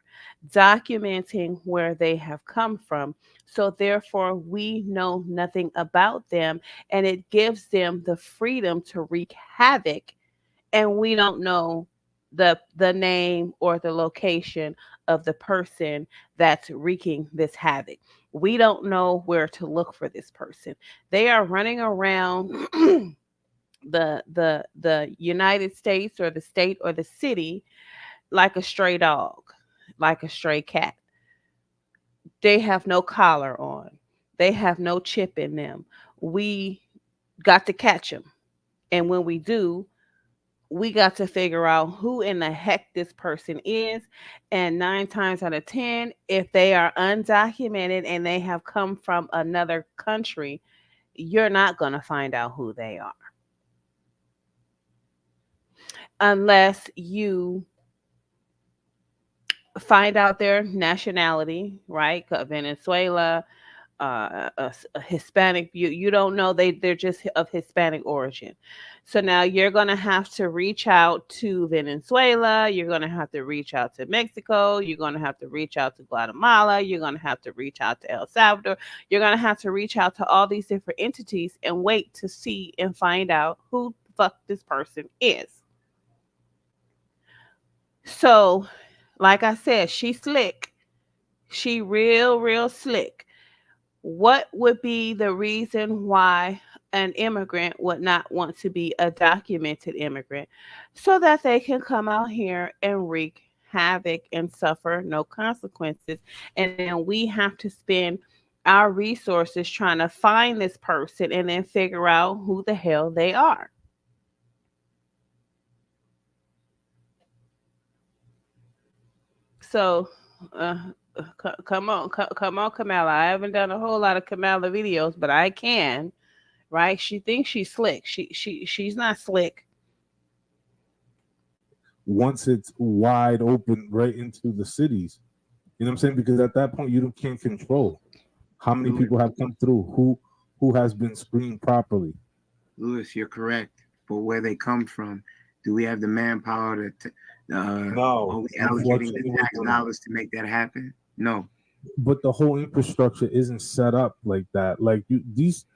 documenting where they have come from. So, therefore, we know nothing about them, and it gives them the freedom to wreak havoc, and we don't know the name or the location of the person that's wreaking this havoc. We don't know where to look for this person. They are running around the United States or the state or the city like a stray dog, like a stray cat. They have no collar on. They have no chip in them. We got to catch them. And when we do, we got to figure out who in the heck this person is. And 9 times out of 10, if they are undocumented and they have come from another country, you're not going to find out who they are unless you find out their nationality, right? Venezuela, a Hispanic. You don't know, they're just of Hispanic origin. So now you're gonna have to reach out to Venezuela. You're gonna have to reach out to Mexico. You're gonna have to reach out to Guatemala. You're gonna have to reach out to El Salvador. You're gonna have to reach out to all these different entities and wait to see and find out who the fuck this person is. So, like I said, she's slick. She real slick. What would be the reason why an immigrant would not want to be a documented immigrant? So that they can come out here and wreak havoc and suffer no consequences. And then we have to spend our resources trying to find this person and then figure out who the hell they are. So, come on, Kamala. I haven't done a whole lot of Kamala videos, but I can. Right? She thinks she's slick. She's not slick. Once it's wide open right into the cities, you know what I'm saying? Because at that point, you can't control how many people have come through, who has been screened properly. Louis, you're correct. But where they come from, do we have the manpower to no, are we allocating the tax dollars to make that happen? No. But the whole infrastructure isn't set up like that. Like these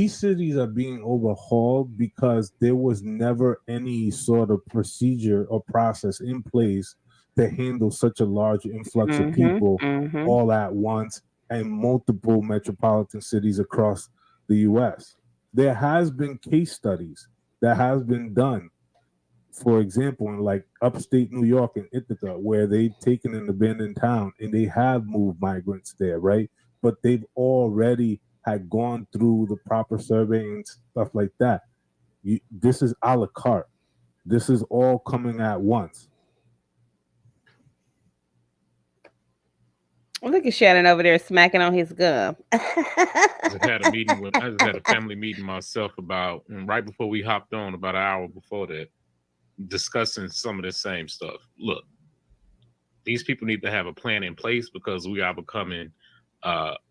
cities are being overhauled because there was never any sort of procedure or process in place to handle such a large influx of people all at once and multiple metropolitan cities across the U.S. There has been case studies that has been done, for example, in like upstate New York in Ithaca, where they've taken an abandoned town and they have moved migrants there, right? But they've already had gone through the proper survey and stuff like that. This is a la carte. This is all coming at once. Look at Shannon over there smacking on his gum. I just had a family meeting myself about, and right before we hopped on, about an hour before that, discussing some of the same stuff. Look, these people need to have a plan in place because we are becoming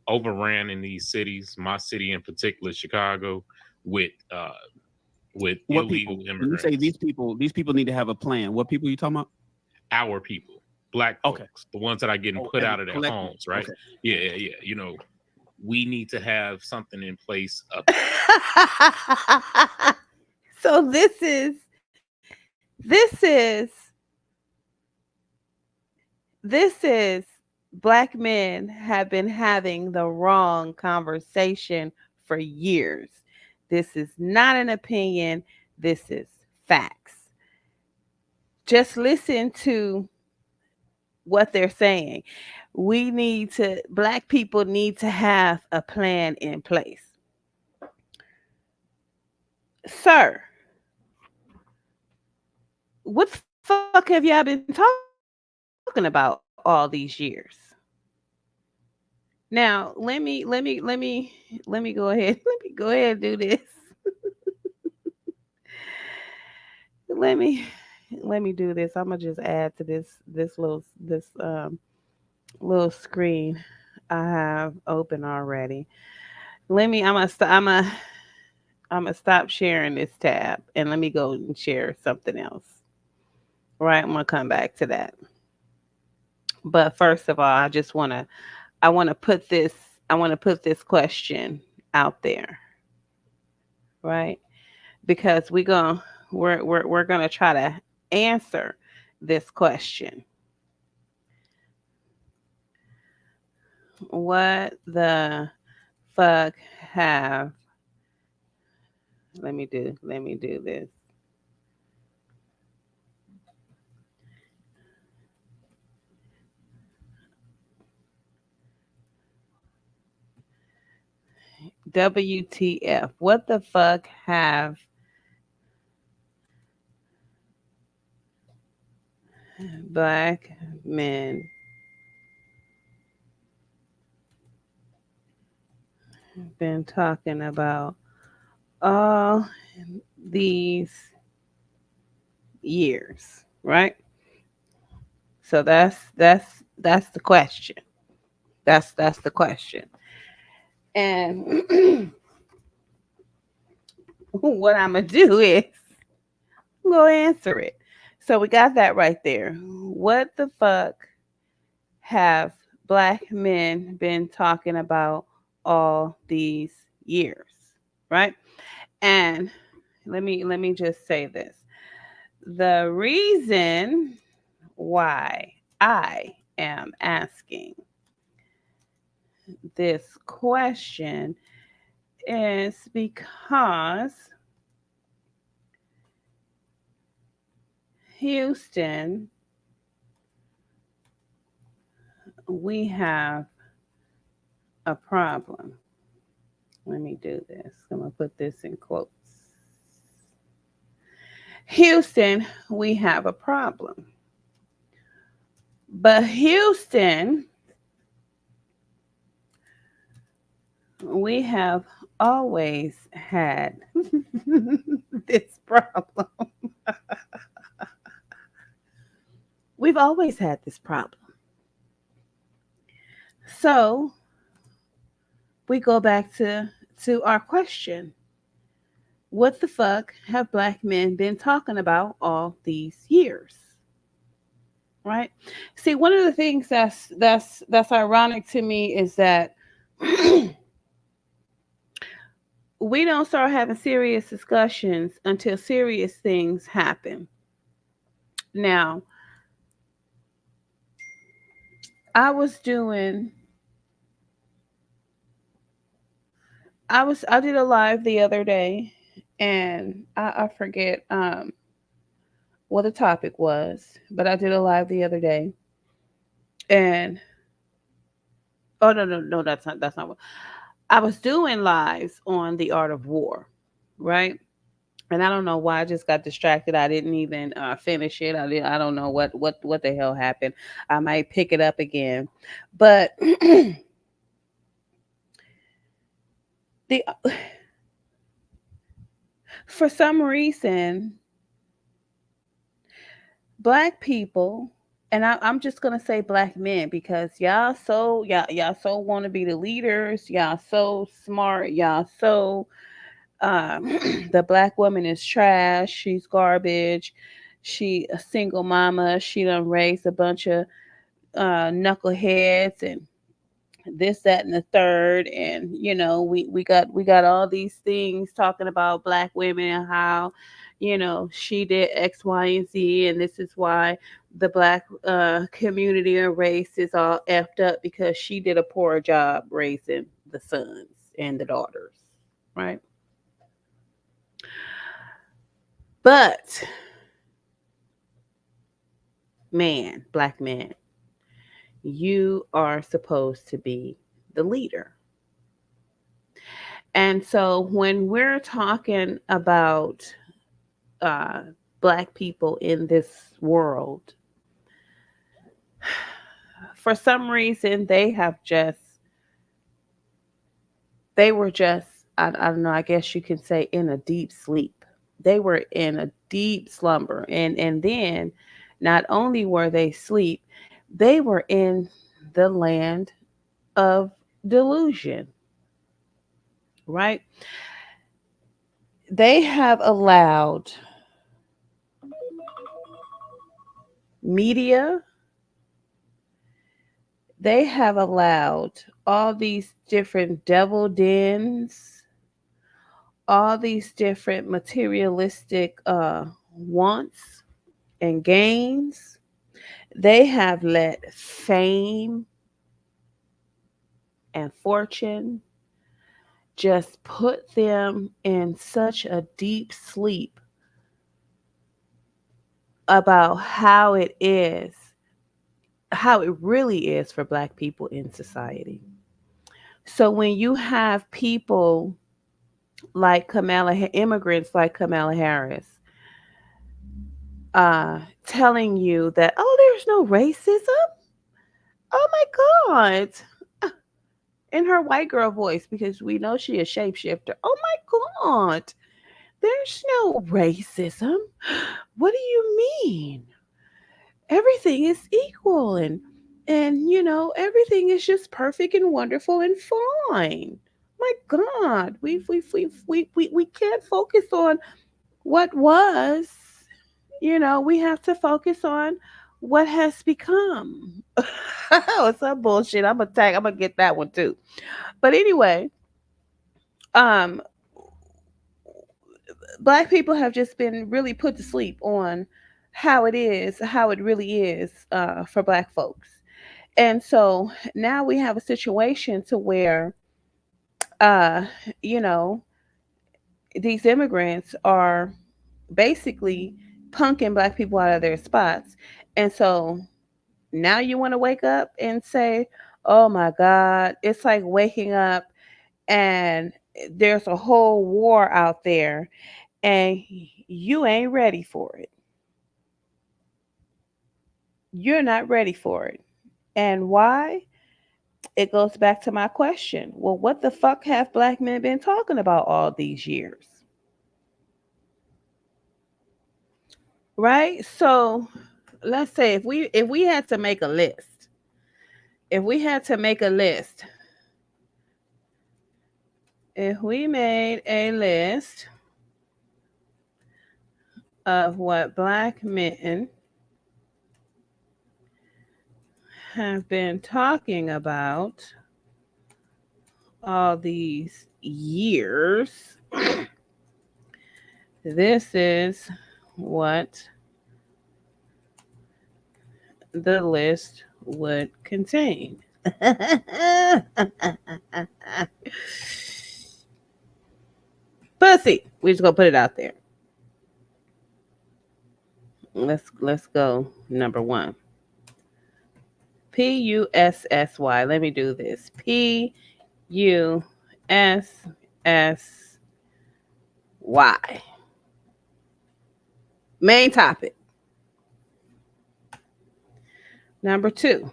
overran in these cities, my city in particular, Chicago, with What illegal people? When you immigrants. say these people need to have a plan. What people you talking about? Our people, black folks, Okay. the ones that are getting put as a out of their collective. homes, right? Okay. Yeah. You know, we need to have something in place. So this is black men have been having the wrong conversation for years. This is not an opinion. This is facts. Just listen to what they're saying. Black people need to have a plan in place. Sir, what the fuck have y'all been talking about all these years? Now, let me go ahead. Let me go ahead and do this. let me do this. I'm gonna just add to this little screen I have open already. I'm gonna stop sharing this tab and let me go and share something else. Right, I'm gonna come back to that. But first of all, I want to put this question out there, right? Because we're gonna try to answer this question. What the fuck have let me do this. WTF. What the fuck have black men been talking about all these years, right? So that's the question. That's the question. And what I'm gonna do is go answer it. So we got that right there. What the fuck have black men been talking about all these years, right? And let me just say this. The reason why I am asking this question is because Houston, we have a problem. Let me do this. I'm going to put this in quotes. Houston, we have a problem. But Houston, we have always had this problem. We've always had this problem. So we go back to our question. What the fuck have black men been talking about all these years? Right? See, one of the things that's ironic to me is that we don't start having serious discussions until serious things happen. Now, I did a live the other day, and I forget what the topic was, but I did a live the other day, and oh no, that's not what I was doing. Lives on the art of war, right? And I don't know why I just got distracted. I didn't even finish it. I don't know what the hell happened. I might pick it up again, but the for some reason, black people And I'm just gonna say black men because y'all so want to be the leaders. Y'all so smart. Y'all so the black woman is trash. She's garbage. She a single mama. She done raised a bunch of knuckleheads and this, that, and the third. And we got all these things talking about black women and how she did X, Y, and Z, and this is why the black community and race is all effed up because she did a poor job raising the sons and the daughters, right? But man, black man, you are supposed to be the leader. And so when we're talking about uh, black people in this world, for some reason they were just, I don't know, I guess you can say in a deep sleep. They were in a deep slumber. And then not only were they asleep, they were in the land of delusion, right? They have allowed media, they have allowed all these different devil dens, all these different materialistic wants and gains. They have let fame and fortune just put them in such a deep sleep about how it really is for black people in society. So when you have people like immigrants like Kamala Harris, telling you that, oh, there's no racism. Oh my God. In her white girl voice, because we know she a shapeshifter. Oh my God. There's no racism. What do you mean? Everything is equal and everything is just perfect and wonderful and fine. My God, we can't focus on what was. We have to focus on what has become. Oh, some bullshit. I'm gonna get that one too. But anyway, um, black people have just been really put to sleep on how it really is for black folks. And so now we have a situation to where, uh, you know, these immigrants are basically punking black people out of their spots. And so now you want to wake up and say, oh my God, it's like waking up and there's a whole war out there and you ain't ready for it. You're not ready for it. And why? It goes back to my question. Well, what the fuck have black men been talking about all these years? Right? So let's say if we had to make a list, if we had to make a list, if we made a list of what black men have been talking about all these years, this is what the list would contain. Pussy. We just gonna put it out there. Let's go. Number one. Pussy. Let me do this. Pussy. Main topic. Number two.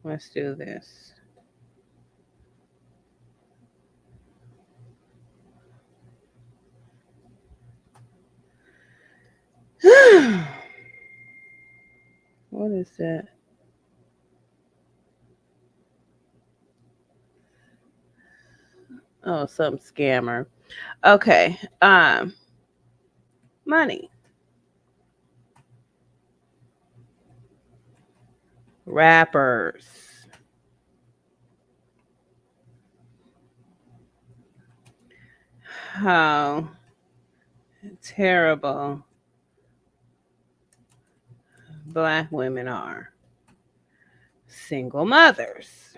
Let's do this. What is that? Oh, some scammer. Okay. Money. Rappers. How terrible Black women are. Single mothers.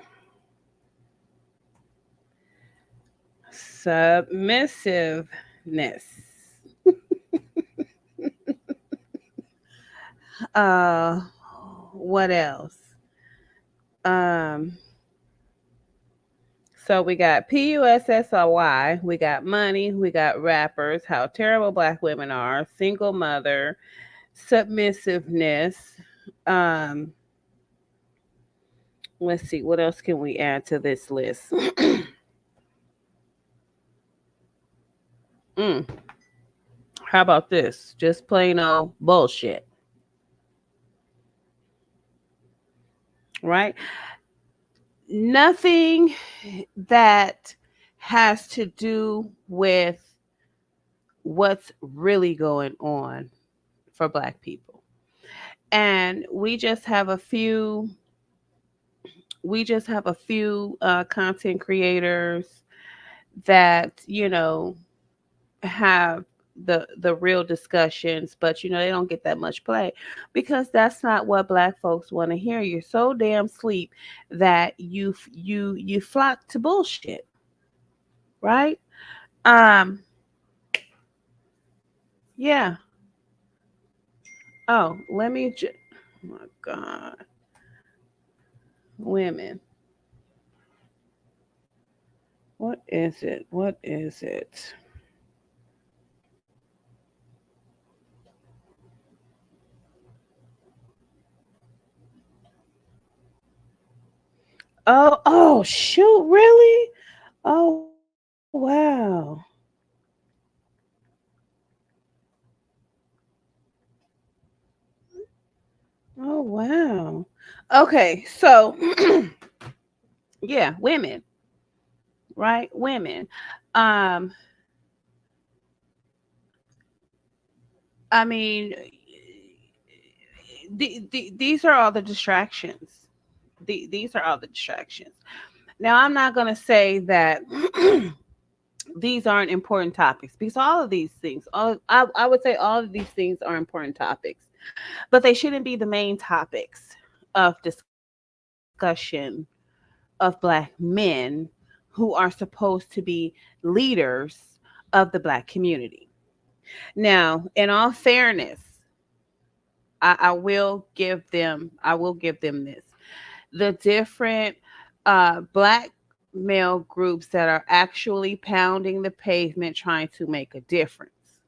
Submissiveness. Uh, what else? Um, so we got PUSSRY, we got money, we got rappers, how terrible Black women are, single mother, submissiveness. Um, let's see, what else can we add to this list? How about this? Just plain old bullshit. Right? Nothing that has to do with what's really going on for Black people. And we just have a few content creators that, you know, have the real discussions, but you know they don't get that much play because that's not what Black folks want to hear. You're so damn sleep that you flock to bullshit, right? Yeah. Oh, let me oh my God. Women. What is it? What is it? Oh, shoot, really? Oh, wow. Oh, wow. Okay, so yeah, women, right? Women. Um, I mean, these are all the distractions. These are all the distractions. Now, I'm not going to say that these aren't important topics because all of these things, I would say all of these things are important topics, but they shouldn't be the main topics of discussion of Black men who are supposed to be leaders of the Black community. Now, in all fairness, I will give them this. The different Black male groups that are actually pounding the pavement trying to make a difference,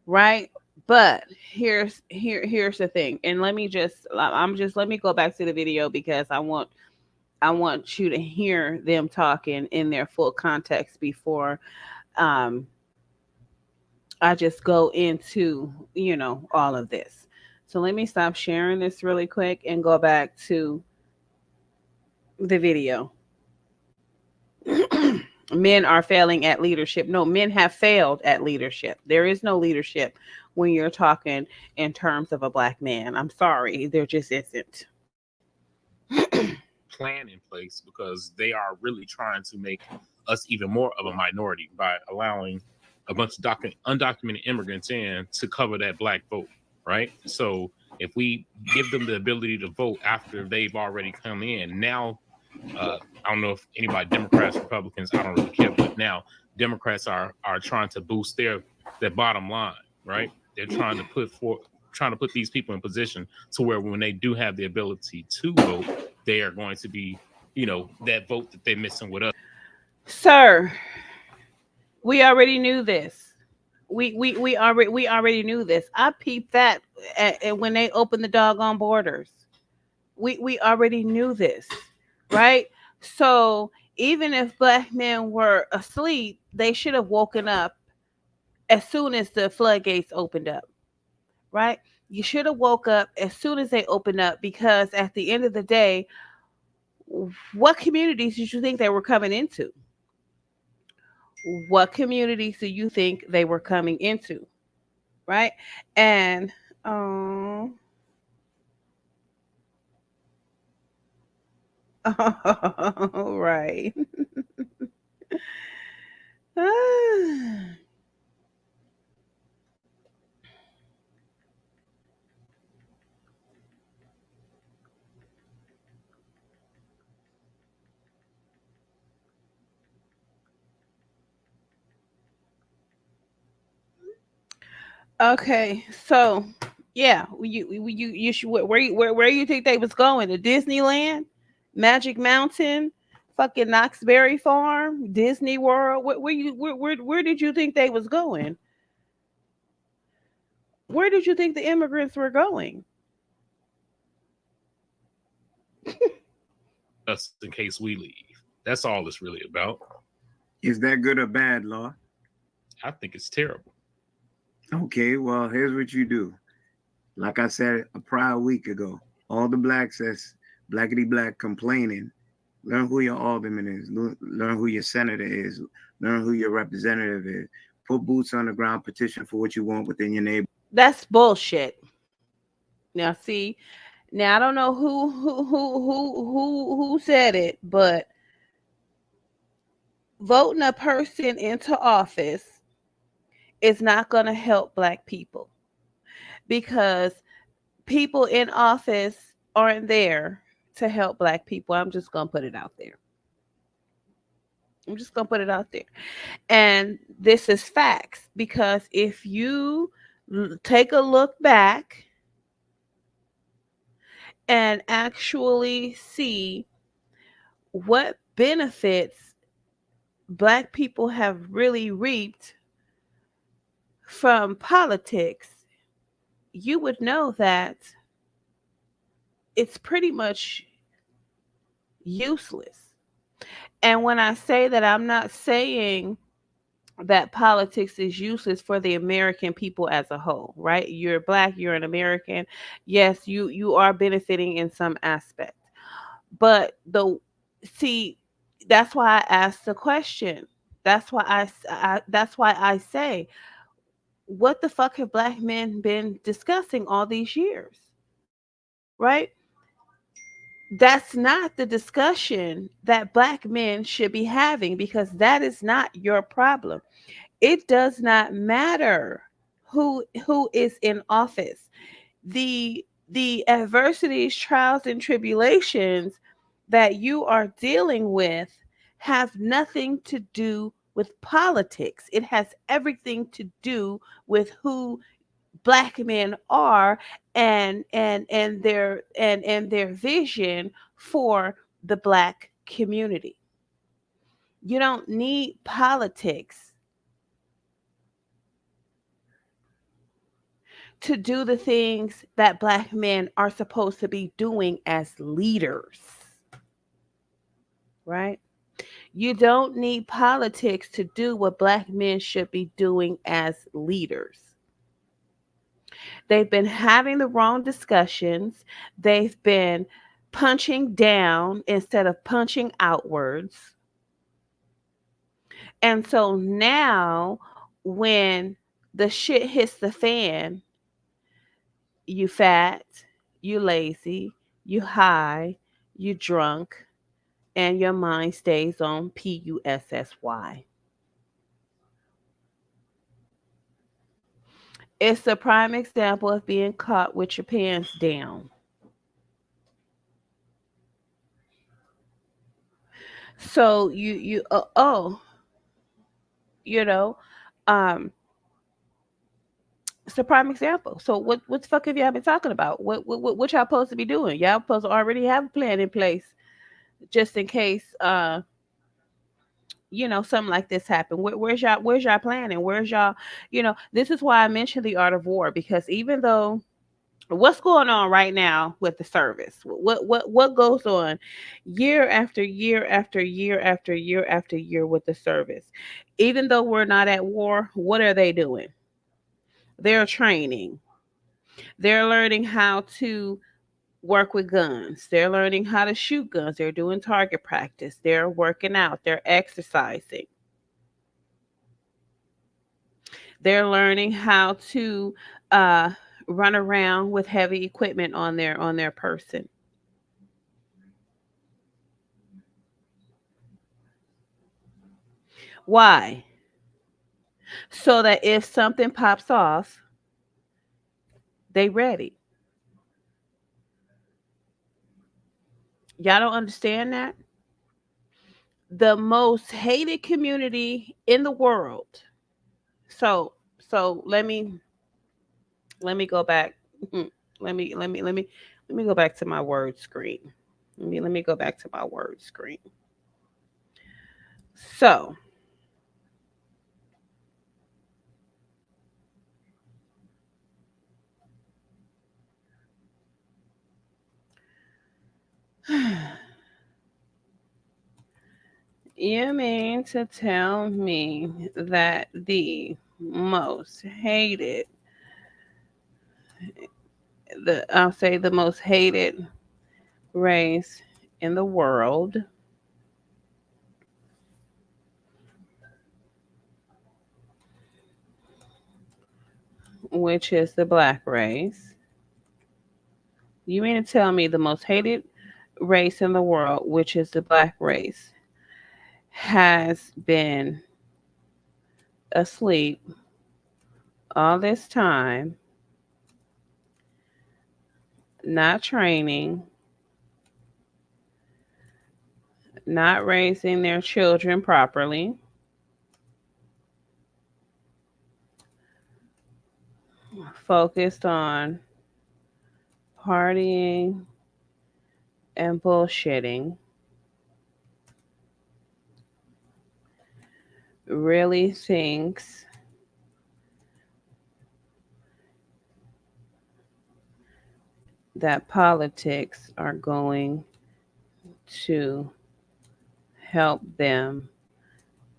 right? But here's the thing, and let me go back to the video because I want you to hear them talking in their full context before I just go into, you know, all of this. So let me stop sharing this really quick and go back to the video. Men are failing at leadership. No, men have failed at leadership. There is no leadership when you're talking in terms of a Black man. I'm sorry, there just isn't. Plan in place because they are really trying to make us even more of a minority by allowing a bunch of undocumented immigrants in to cover that Black vote, right? So if we give them the ability to vote after they've already come in, now I don't know if anybody, Democrats, Republicans, I don't really care, but now Democrats are trying to boost their bottom line, right? They're trying to put these people in position to where when they do have the ability to vote, they are going to be, you know, that vote that they're missing with us. Sir, we already knew this. We already knew this. I peeped that when they opened the doggone borders. We already knew this, right? So even if Black men were asleep, they should have woken up as soon as the floodgates opened up, right? You should have woke up as soon as they opened up, because at the end of the day, what communities did you think they were coming into? What communities do you think they were coming into? Right? And um right. Okay, so yeah, you should, where you think they was going? To Disneyland, Magic Mountain, fucking Knoxbury Farm, Disney World? Where did you think they was going? Where did you think the immigrants were going? Just in case we leave. That's all it's really about. Is that good or bad, Law? I think it's terrible. Okay, well, here's what you do. Like I said a prior week ago, all the blacks that's blackity black complaining, learn who your alderman is, learn who your senator is, learn who your representative is. Put boots on the ground, petition for what you want within your neighborhood. That's bullshit. Now see, now I don't know who said it, but voting a person into office is not going to help black people, because people in office aren't there to help black people. I'm just going to put it out there. I'm just going to put it out there. And this is facts, because if you take a look back and actually see what benefits black people have really reaped from politics, you would know that it's pretty much useless. And when I say that, I'm not saying that politics is useless for the American people as a whole, right? You're black, you're an American. Yes, you are benefiting in some aspect. But see, that's why I asked the question. That's why I say, what the fuck have black men been discussing all these years? Right? That's not the discussion that black men should be having, because that is not your problem. It does not matter who is in office. The adversities, trials, and tribulations that you are dealing with have nothing to do with politics. It has everything to do with who black men are, and their vision for the black community. You don't need politics to do the things that black men are supposed to be doing as leaders. Right? You don't need politics to do what black men should be doing as leaders. They've been having the wrong discussions. They've been punching down instead of punching outwards. And so now, when the shit hits the fan, you fat, you lazy, you high, you drunk, and your mind stays on PUSSY. It's a prime example of being caught with your pants down. So you know, um, it's a prime example. So what the fuck have y'all been talking about? What y'all supposed to be doing? Y'all supposed to already have a plan in place, just in case something like this happen. Where's y'all planning? Where's y'all, this is why I mentioned the art of war, because even though what's going on right now with the service, what goes on year after year after year after year after year with the service, even though we're not at war, what are they doing? They're training. They're learning how to work with guns. They're learning how to shoot guns. They're doing target practice. They're working out. They're exercising. They're learning how to uh, run around with heavy equipment on their person. Why? So that if something pops off, they ready. Y'all don't understand that? The most hated community in the world. So so let me go back. Let me go back to my word screen. Let me go back to my word screen. So you mean to tell me that the most hated, I'll say the most hated race in the world, which is the black race. You mean to tell me the most hated race in the world, which is the black race, has been asleep all this time, not training, not raising their children properly, focused on partying and bullshitting, really thinks that politics are going to help them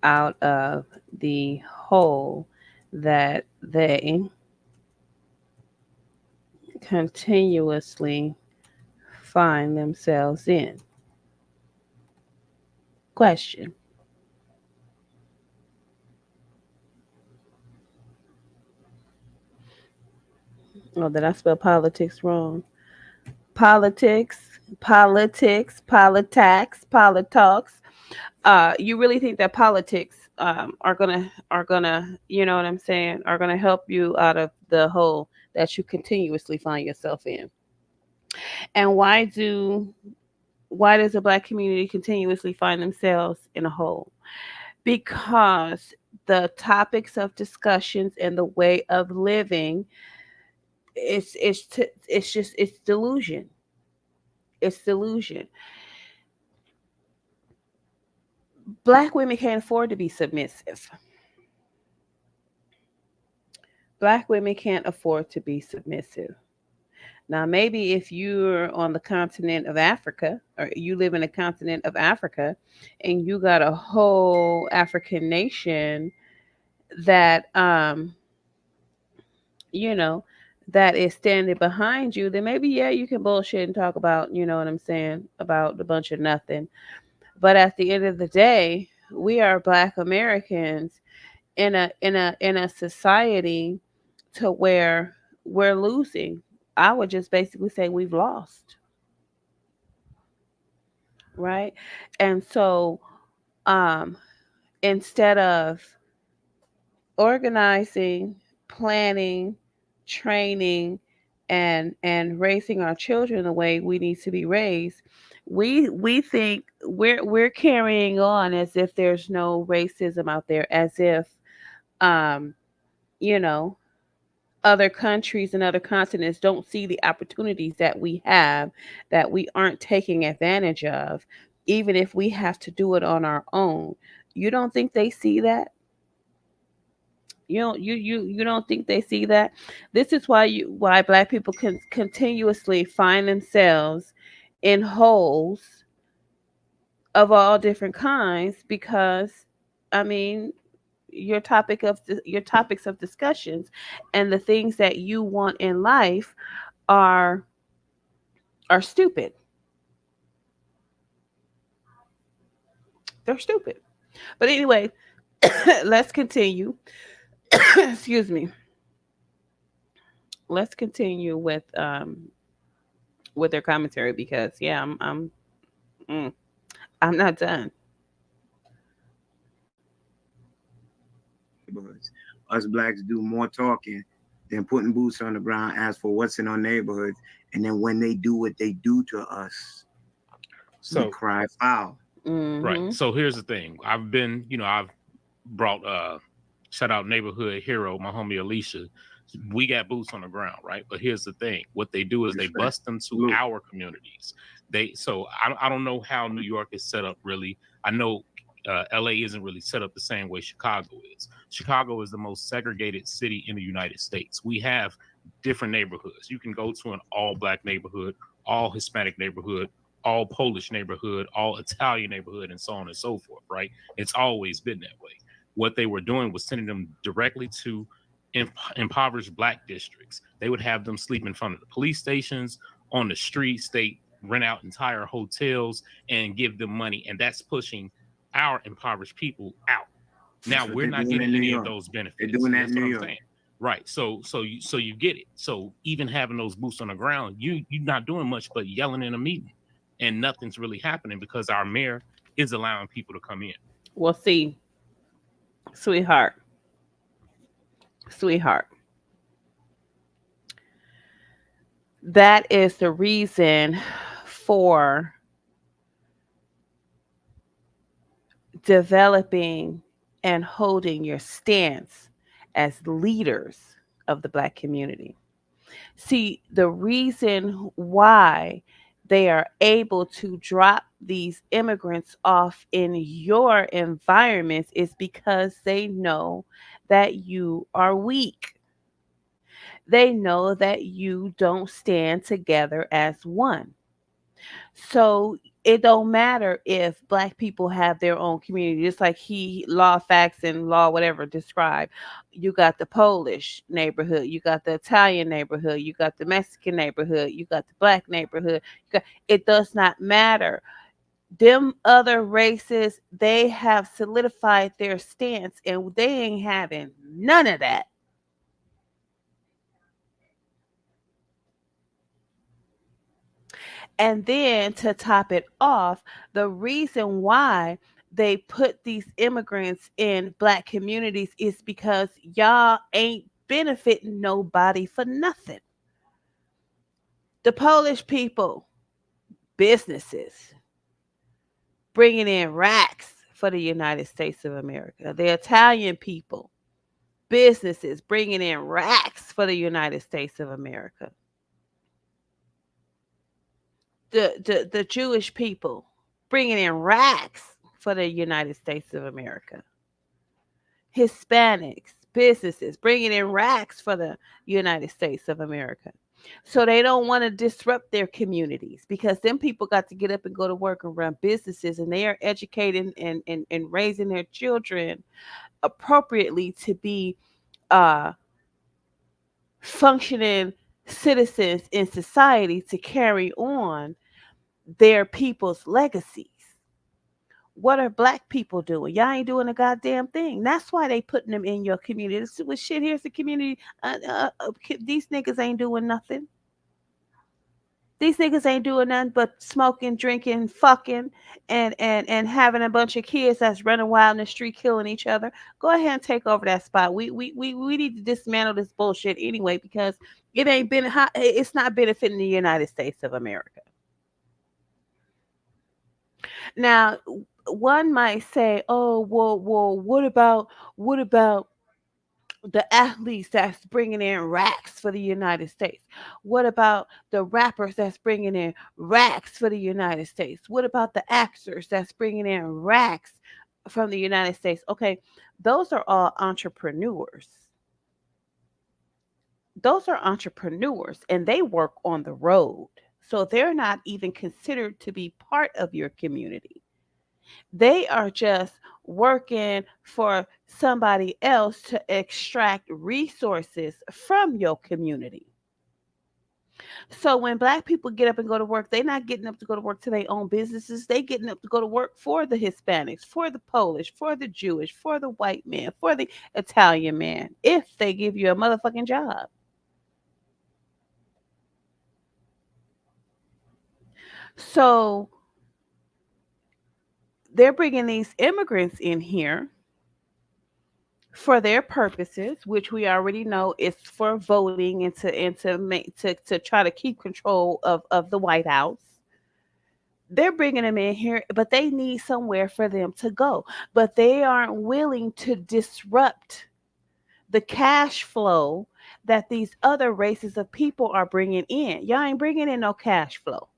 out of the hole that they continuously find themselves in. Question. Oh, did I spell politics wrong? Politics, politics, politalks. You really think that politics are gonna, you know what I'm saying, are gonna help you out of the hole that you continuously find yourself in? And why does the black community continuously find themselves in a hole? Because the topics of discussions and the way of living, it's just it's delusion. It's delusion. Black women can't afford to be submissive. Black women can't afford to be submissive. Now, maybe if you're on the continent of Africa, or you live in the continent of Africa, and you got a whole African nation that you know, that is standing behind you, then maybe yeah, you can bullshit and talk about, you know what I'm saying, about a bunch of nothing. But at the end of the day, we are Black Americans in a society to where we're losing. I would just basically say we've lost, right? And so um instead of organizing, planning, training, and raising our children the way we need to be raised, we think we're carrying on as if there's no racism out there, as if um you know, other countries and other continents don't see the opportunities that we have, that we aren't taking advantage of, even if we have to do it on our own. You don't think they see that? You don't think they see that? This is why black people can continuously find themselves in holes of all different kinds, because I mean, your topics of discussions, and the things that you want in life are stupid. They're stupid. But anyway, let's continue. Excuse me. Let's continue with their commentary, because yeah, mm, I'm not done. Neighborhoods. Us blacks do more talking than putting boots on the ground, ask for what's in our neighborhoods, and then when they do what they do to us, we So cry foul. right. Hmm. So here's the thing. I've brought shout out neighborhood hero, my homie Alicia. We got boots on the ground, right? But here's the thing. What they do is they Respect. bust them to Salute. our communities. I don't know how New York is set up really. I know LA isn't really set up the same way Chicago is. Chicago is the most segregated city in the United States. We have different neighborhoods. You can go to an all black neighborhood, all Hispanic neighborhood, all Polish neighborhood, all Italian neighborhood, and so on and so forth, right? It's always been that way. What they were doing was sending them directly to impoverished black districts. They would have them sleep in front of the police stations, on the streets. They rent out entire hotels and give them money, and that's pushing our impoverished people out. Now That's what we're they're not doing getting in New any of York. those benefits. They're doing that That's in what New I'm York. saying. Right. So you get it. So even having those boots on the ground, you're not doing much but yelling in a meeting, and nothing's really happening because our mayor is allowing people to come in. Well, see, sweetheart, sweetheart, that is the reason for developing and holding your stance as leaders of the black community. See, the reason why they are able to drop these immigrants off in your environments is because they know that you are weak. They know that you don't stand together as one. So it don't matter if black people have their own community, just like he law facts and law whatever describe. You got the Polish neighborhood, you got the Italian neighborhood, you got the Mexican neighborhood, you got the black neighborhood. It does not matter. Them other races, they have solidified their stance, and they ain't having none of that. And then to top it off, the reason why they put these immigrants in black communities is because y'all ain't benefiting nobody for nothing. The Polish people, businesses, bringing in racks for the United States of America. The Italian people, businesses, bringing in racks for the United States of America. The Jewish people, bringing in racks for the United States of America. Hispanics, businesses, bringing in racks for the United States of America. So they don't want to disrupt their communities, because them people got to get up and go to work and run businesses, and they are educating and raising their children appropriately to be uh, functioning citizens in society to carry on their people's legacies. What are black people doing? Y'all ain't doing a goddamn thing. That's why they putting them in your community. This was shit. Here's the community. These niggas ain't doing nothing. These niggas ain't doing nothing but smoking, drinking, fucking, and having a bunch of kids that's running wild in the street, killing each other. Go ahead and take over that spot. We need to dismantle this bullshit anyway, because it ain't been. It's not benefiting the United States of America. Now, one might say, "Oh, well, what about the athletes that's bringing in racks for the United States? What about the rappers that's bringing in racks for the United States? What about the actors that's bringing in racks from the United States?" Okay, those are all entrepreneurs. Those are entrepreneurs, and they work on the road. So they're not even considered to be part of your community. They are just working for somebody else to extract resources from your community. So when black people get up and go to work, they're not getting up to go to work to their own businesses. They getting up to go to work for the Hispanics, for the Polish, for the Jewish, for the white man, for the Italian man, if they give you a motherfucking job. So they're bringing these immigrants in here for their purposes, which we already know is for voting and to try to keep control of the White House. They're bringing them in here, but they need somewhere for them to go. But they aren't willing to disrupt the cash flow that these other races of people are bringing in. Y'all ain't bringing in no cash flow.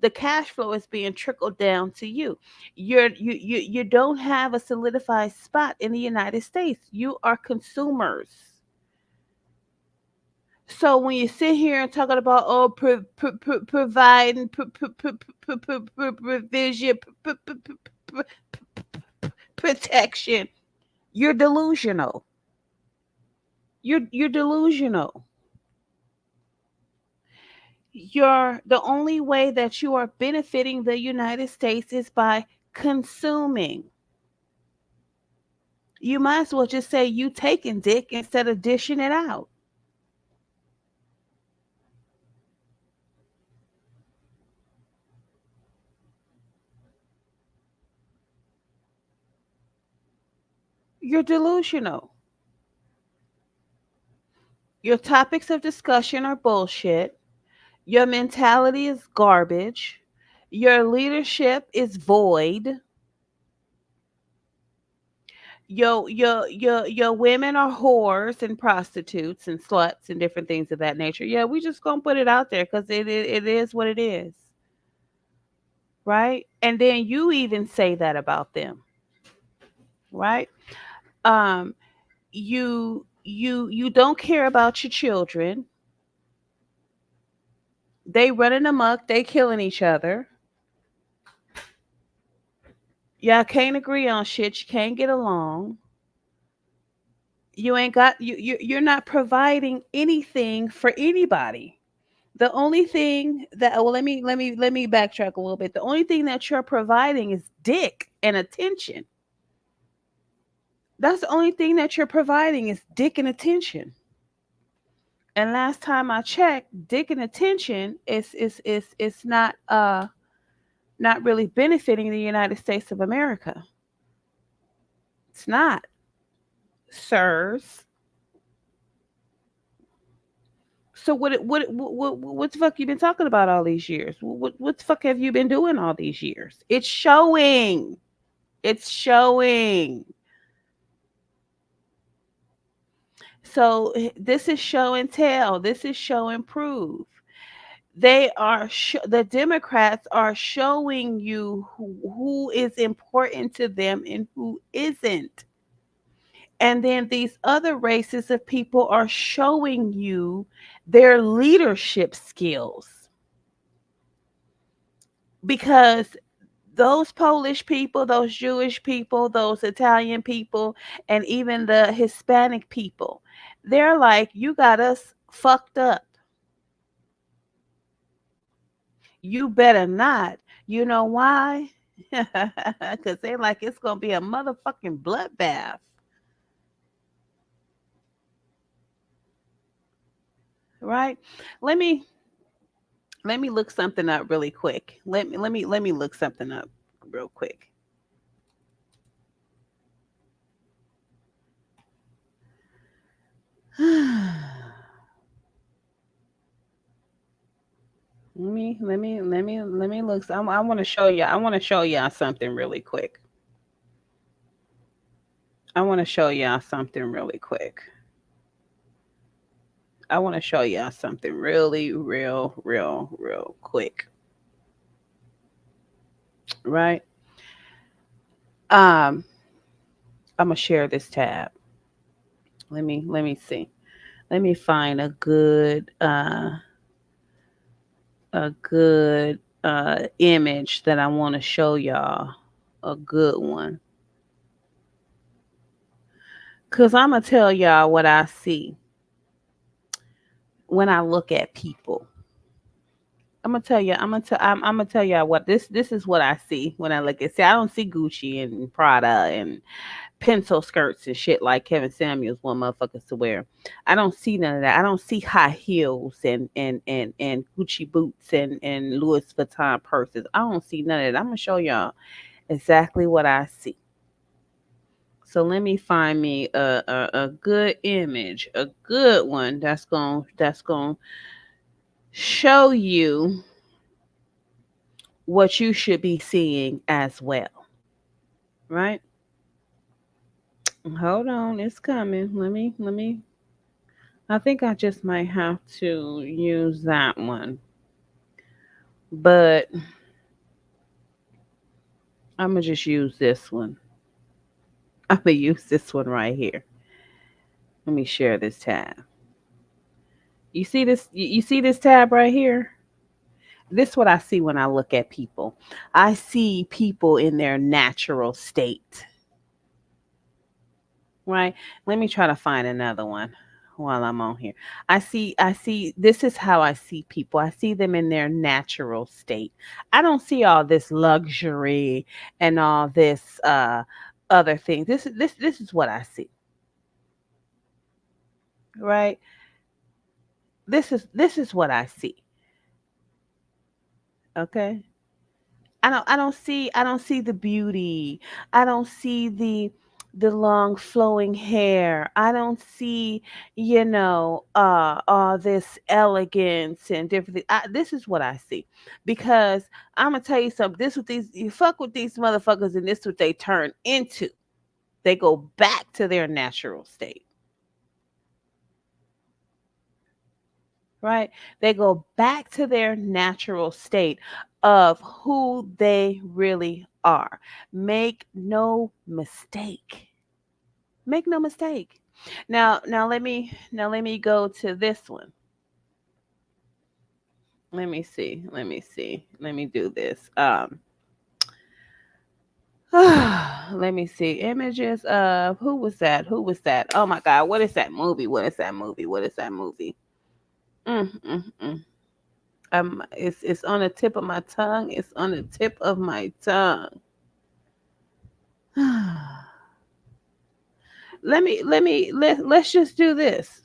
The cash flow is being trickled down to you. You don't have a solidified spot in the United States. You are consumers. So when you sit here and talking about providing provision, protection, you're delusional. You're delusional. The only way that you are benefiting the United States is by consuming. You might as well just say you taking dick instead of dishing it out. You're delusional. Your topics of discussion are bullshit. Your mentality is garbage. Your leadership is void. Your women are whores and prostitutes and sluts and different things of that nature. Yeah, we just gonna put it out there because it is what it is. Right? And then you even say that about them. Right? You don't care about your children. They running amok, they killing each other. Y'all can't agree on shit, you can't get along. You ain't got you're not providing anything for anybody. The only thing that well let me backtrack a little bit. The only thing that you're providing is dick and attention. That's the only thing that you're providing is dick and attention. And last time I checked, dick and attention is not really benefiting the United States of America. It's not, sirs. So what the fuck you been talking about all these years? What the fuck have you been doing all these years? It's showing. It's showing. So this is show and tell. This is show and prove. They are the Democrats are showing you who is important to them and who isn't. And then these other races of people are showing you their leadership skills. Because those Polish people, those Jewish people, those Italian people, and even the Hispanic people, they're like, you got us fucked up. You better not. You know why? Because they're like, it's going to be a motherfucking bloodbath. Right? Let me look something up really quick. Let me look something up real quick. Let me look. I want to show you. I want to show y'all something really quick. I want to show y'all something really quick. I want to show y'all something really, real quick. Right? I'm gonna share this tab. Let me see. Let me find a good image that I want to show y'all. a good one. Cause I'm gonna tell y'all what I see when I look at people. I'm gonna tell y'all what this is what I see when I look at. See, I don't see Gucci and Prada and pencil skirts and shit like Kevin Samuels want motherfuckers to wear. I don't see none of that. I don't see high heels and Gucci boots and Louis Vuitton purses. I don't see none of that. I'm gonna show y'all exactly what I see. So let me find me a good image, a good one that's gonna show you what you should be seeing as well. Right? Hold on, it's coming. Let me I think I just might have to use that one. But I'm gonna just use this one. I'm gonna use this one right here. Let me share this tab. You see this? You see this tab right here? This is what I see when I look at people. I see people in their natural state. Right? Let me try to find another one while I'm on here. I see this is how I see people. I see them in their natural state. I don't see all this luxury and all this other things. This is what I see. Right? This is what I see. Okay? I don't see the beauty. I don't see the long flowing hair. I don't see, all this elegance and different things. This is what I see. Because I'm gonna tell you something. This what these you fuck with these motherfuckers and this what they turn into. They go back to their natural state. Right? They go back to their natural state of who they really are. Make no mistake. Make no mistake. Now let me go to this one. Let me see. Let me see. Let me do this. Let me see. Images of who was that? Who was that? Oh my God. What is that movie? What is that movie? What is that movie? Mm, mm, mm. It's on the tip of my tongue. It's on the tip of my tongue. Let's just do this.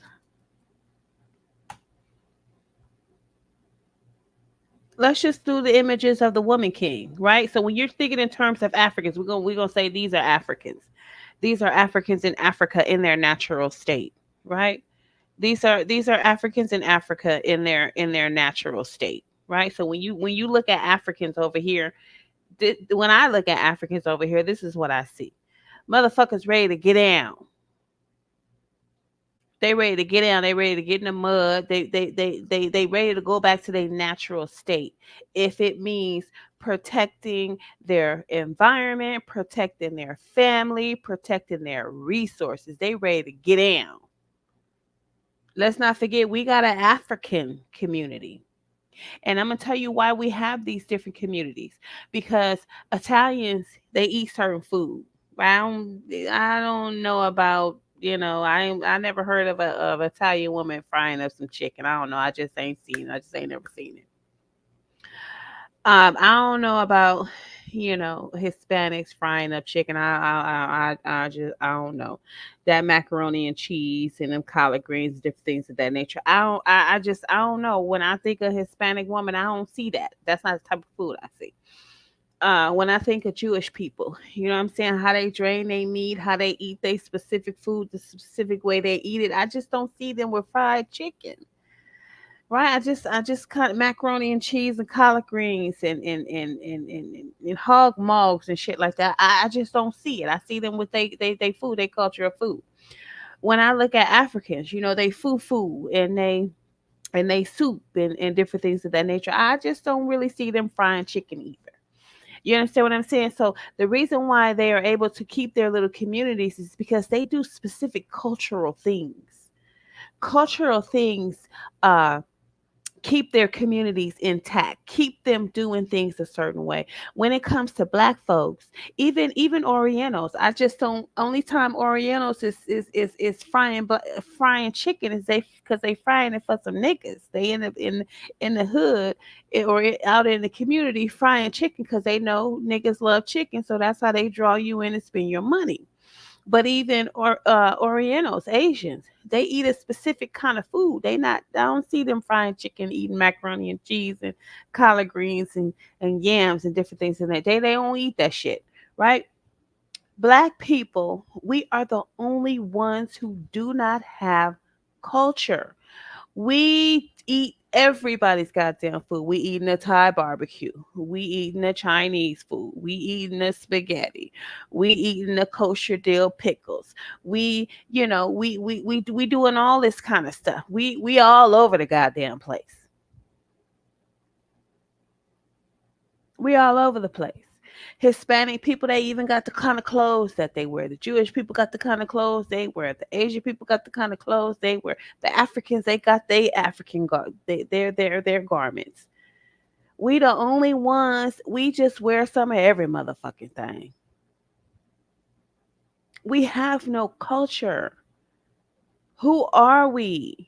Let's just do the images of the woman king, right? So when you're thinking in terms of Africans, we're gonna say these are Africans. These are Africans in Africa in their natural state, right? These are Africans in Africa in their natural state, right? So when you look at Africans over here, when I look at Africans over here, this is what I see. Motherfuckers ready to get down. They ready to get down. They ready to get in the mud. They ready to go back to their natural state. If it means protecting their environment, protecting their family, protecting their resources, they ready to get down. Let's not forget we got an African community. And I'm gonna tell you why we have these different communities. Because Italians, they eat certain food. I don't know about, I never heard of Italian woman frying up some chicken. I don't know. I just ain't seen it. I just ain't never seen it. I don't know about Hispanics frying up chicken. I don't know that macaroni and cheese and them collard greens, different things of that nature. I don't know. When I think of Hispanic woman, I don't see that. That's not the type of food I see. When I think of Jewish people, you know what I'm saying? How they drain their meat, how they eat their specific food, the specific way they eat it. I just don't see them with fried chicken. Right, I just cut macaroni and cheese and collard greens and hog mugs and shit like that. I just don't see it. I see them with they food, they culture of food. When I look at Africans, they fufu and they soup and different things of that nature. I just don't really see them frying chicken either. You understand what I'm saying? So the reason why they are able to keep their little communities is because they do specific cultural things. Cultural things keep their communities intact, keep them doing things a certain way. When it comes to black folks, even Orientals, I just don't. Only time Orientals is frying chicken is they because they frying it for some niggas. They end up in the hood out in the community frying chicken because they know niggas love chicken, so that's how they draw you in and spend your money. But even Orientals, Asians, they eat a specific kind of food. They not. I don't see them frying chicken, eating macaroni and cheese and collard greens and yams and different things in that. They don't eat that shit, right? Black people, we are the only ones who do not have culture. We eat everybody's goddamn food. We eating a Thai barbecue. We eating a Chinese food. We eating a spaghetti. We eating a kosher dill pickles. We doing all this kind of stuff. We all over the goddamn place. We all over the place. Hispanic people, they even got the kind of clothes that they wear. The Jewish people got the kind of clothes they wear. The Asian people got the kind of clothes they wear. The Africans, they got their garments. We the only ones, we just wear some of every motherfucking thing. We have no culture. Who are we?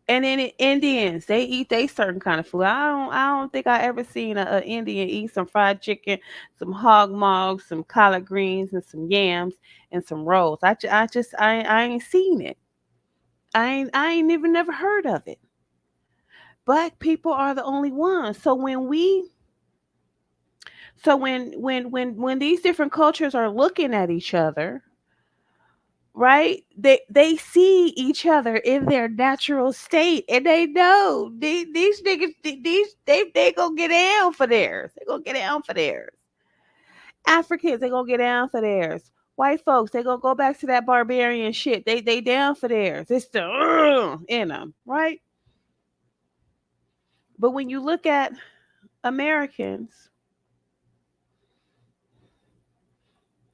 And then Indians, they eat they certain kind of food. I don't think I ever seen a Indian eat some fried chicken, some hog maws, some collard greens, and some yams and some rolls. I ain't seen it. I ain't even never heard of it. Black people are the only ones. So when these different cultures are looking at each other, right, they see each other in their natural state, and they know these niggas, they gonna get down for theirs. They gonna get down for theirs. Africans, they gonna get down for theirs. White folks, they gonna go back to that barbarian shit. They down for theirs. It's the in them, right? But when you look at Americans,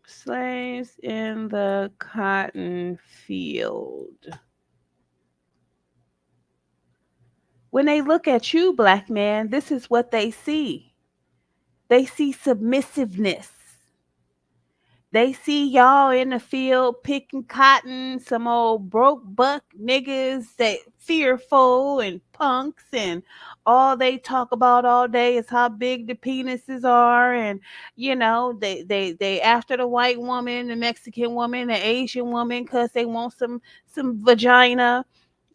slaves in the cotton field. When they look at you, black man, this is what they see. They see submissiveness. They see y'all in the field picking cotton, some old broke buck niggas that fearful and punks, and all they talk about all day is how big the penises are, and they after the white woman, the Mexican woman, the Asian woman, because they want some vagina.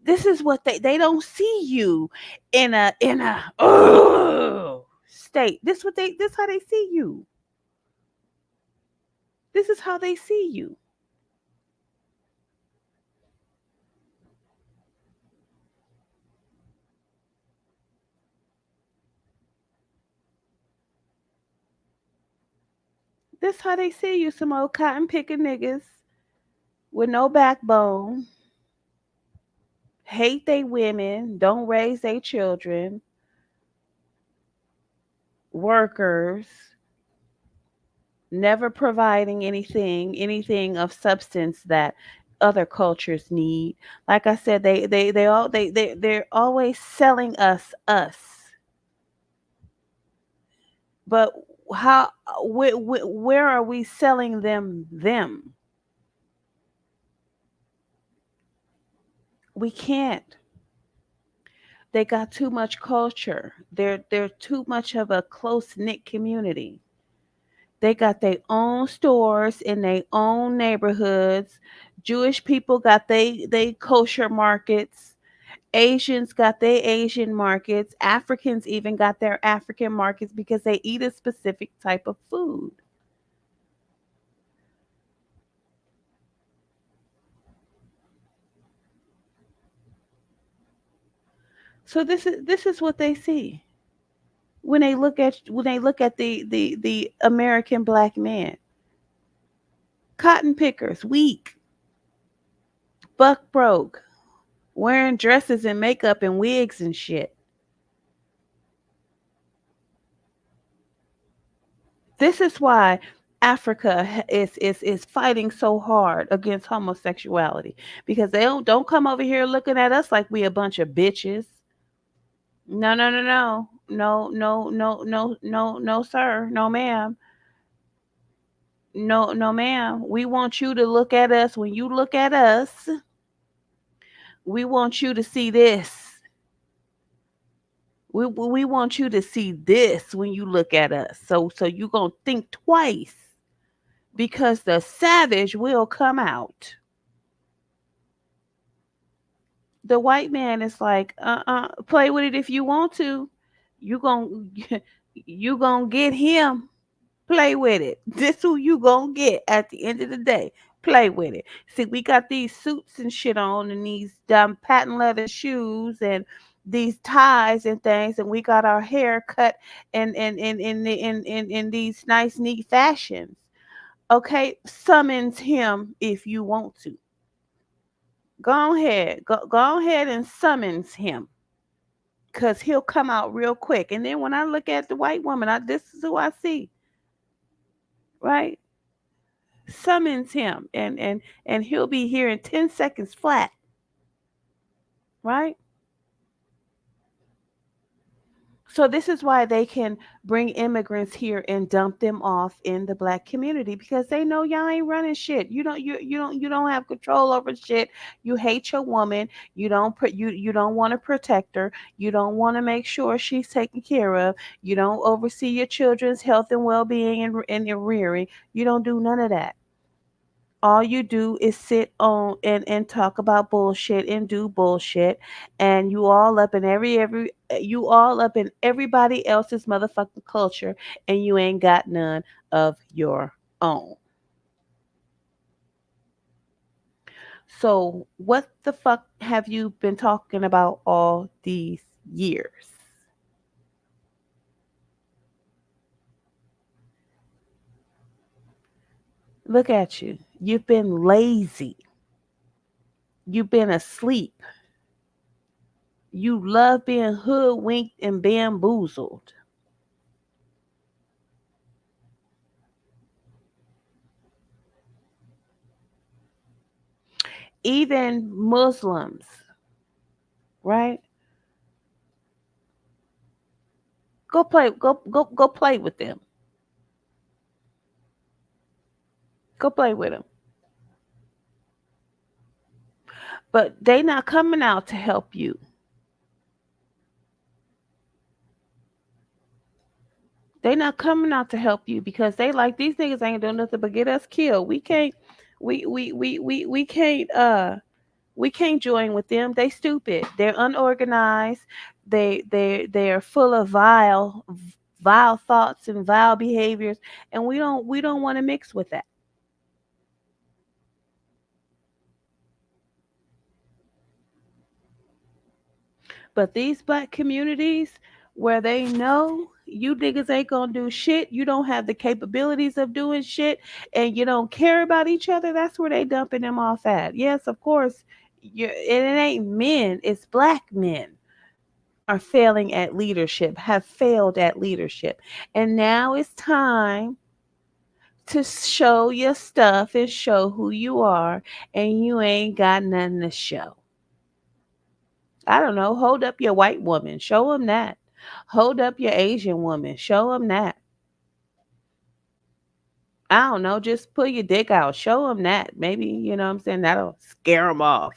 This is what they don't see you in a state. This how they see you. This is how they see you. This how they see you. Some old cotton picking niggas with no backbone, hate they women, don't raise their children, workers, never providing anything of substance that other cultures need. Like I said, they're always selling us. But where are we selling them? We can't. They got too much culture. They're too much of a close-knit community. They got their own stores in their own neighborhoods. Jewish people got they kosher markets. Asians got their Asian markets. Africans even got their African markets because they eat a specific type of food. So this is what they see when they look at the American black man. Cotton pickers, weak, buck broke, wearing dresses and makeup and wigs and shit. This is why Africa is fighting so hard against homosexuality because they don't come over here looking at us like we a bunch of bitches. No, no, no, no. No, no, no, no, no, no, sir. No, ma'am. No, no, ma'am. We want you to look at us. When you look at us, we want you to see this. We want you to see this when you look at us. So you gonna think twice because the savage will come out. The white man is like, play with it if you want to. You gon' you gonna get him. Play with it. This who you gonna get at the end of the day. Play with it. See, we got these suits and shit on, and these patent leather shoes, and these ties and things, and we got our hair cut in these nice neat fashions. Okay, summons him if you want to. Go ahead and summons him, cause he'll come out real quick. And then when I look at the white woman, this is who I see, right? Summons him, and he'll be here in 10 seconds flat, right? So this is why they can bring immigrants here and dump them off in the black community because they know y'all ain't running shit. You don't have control over shit. You hate your woman. You don't want to protect her. You don't want to make sure she's taken care of. You don't oversee your children's health and well-being and your rearing. You don't do none of that. All you do is sit on and talk about bullshit and do bullshit, and you all up in everybody else's motherfucking culture, and you ain't got none of your own. So what the fuck have you been talking about all these years? Look at you. You've been lazy. You've been asleep. You love being hoodwinked and bamboozled. Even Muslims, right? Go play with them. Go play with them. But they not coming out to help you. They not coming out to help you because they like these niggas ain't doing nothing but get us killed. We can't join with them. They stupid. They're unorganized. They're full of vile thoughts and vile behaviors, and we don't want to mix with that. But these black communities where they know you niggas ain't gonna do shit, you don't have the capabilities of doing shit, and you don't care about each other, that's where they dumping them off at. Yes, of course, it ain't men, it's black men are failing at leadership, have failed at leadership. And now it's time to show your stuff and show who you are, and you ain't got nothing to show. I don't know. Hold up your white woman. Show them that. Hold up your Asian woman. Show them that. I don't know. Just pull your dick out. Show them that. Maybe, you know what I'm saying? That'll scare them off.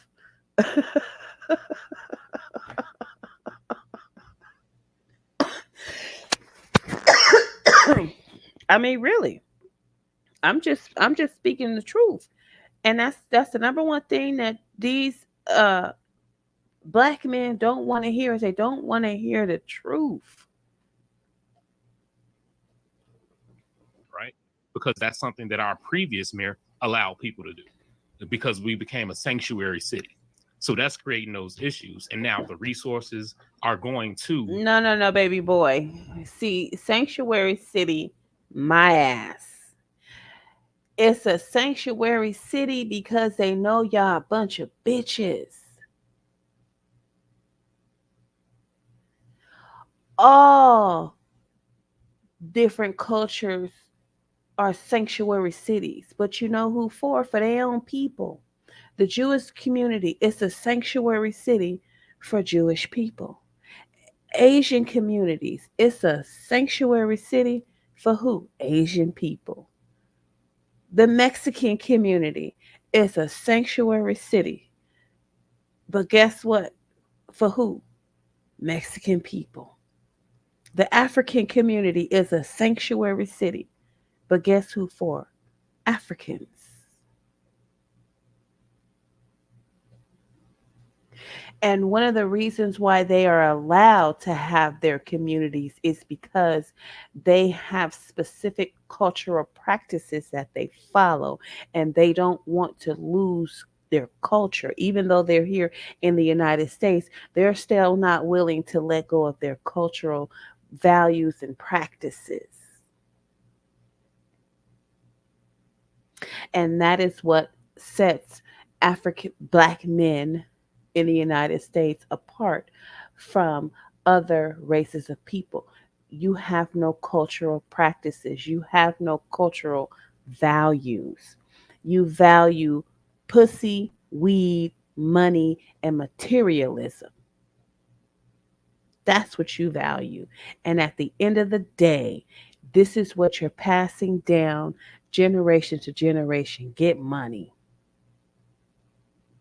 I mean, really. I'm just speaking the truth. And that's the number one thing that these black men don't want to hear is they don't want to hear the truth. Right? Because that's something that our previous mayor allowed people to do because we became a sanctuary city. So that's creating those issues. And now the resources are going to. No, baby boy. See, sanctuary city, my ass. It's a sanctuary city because they know y'all a bunch of bitches. All different cultures are sanctuary cities. But you know who for? For their own people. The Jewish community is a sanctuary city for Jewish people. Asian communities, it's a sanctuary city for who? Asian people. The Mexican community is a sanctuary city. But guess what? For who? Mexican people. The African community is a sanctuary city. But guess who for? Africans. And one of the reasons why they are allowed to have their communities is because they have specific cultural practices that they follow, and they don't want to lose their culture. Even though they're here in the United States, they're still not willing to let go of their cultural values and practices. And that is what sets African black men in the United States apart from other races of people. You have no cultural practices, you have no cultural values. You value pussy, weed, money, and materialism. That's what you value. And at the end of the day, this is what you're passing down generation to generation. Get money,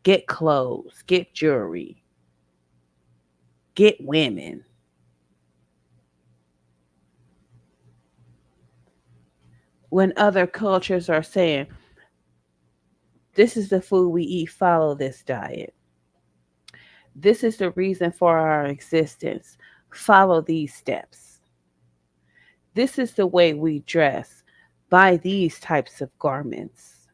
get clothes, get jewelry, get women. When other cultures are saying, this is the food we eat, follow this diet. This is the reason for our existence. Follow these steps. This is the way we dress. Buy these types of garments.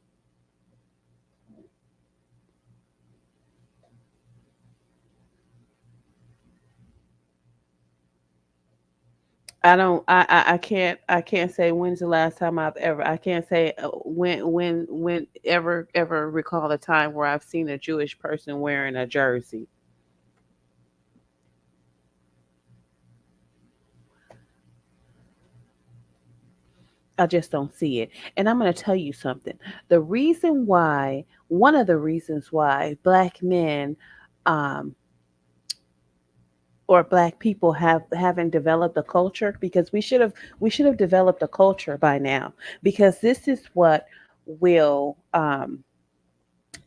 I can't say when's the last time I can't say when ever recall a time where I've seen a Jewish person wearing a jersey. I just don't see it. And I'm going to tell you something. One of the reasons why black men um, or black people haven't developed a culture, because we should have developed a culture by now, because will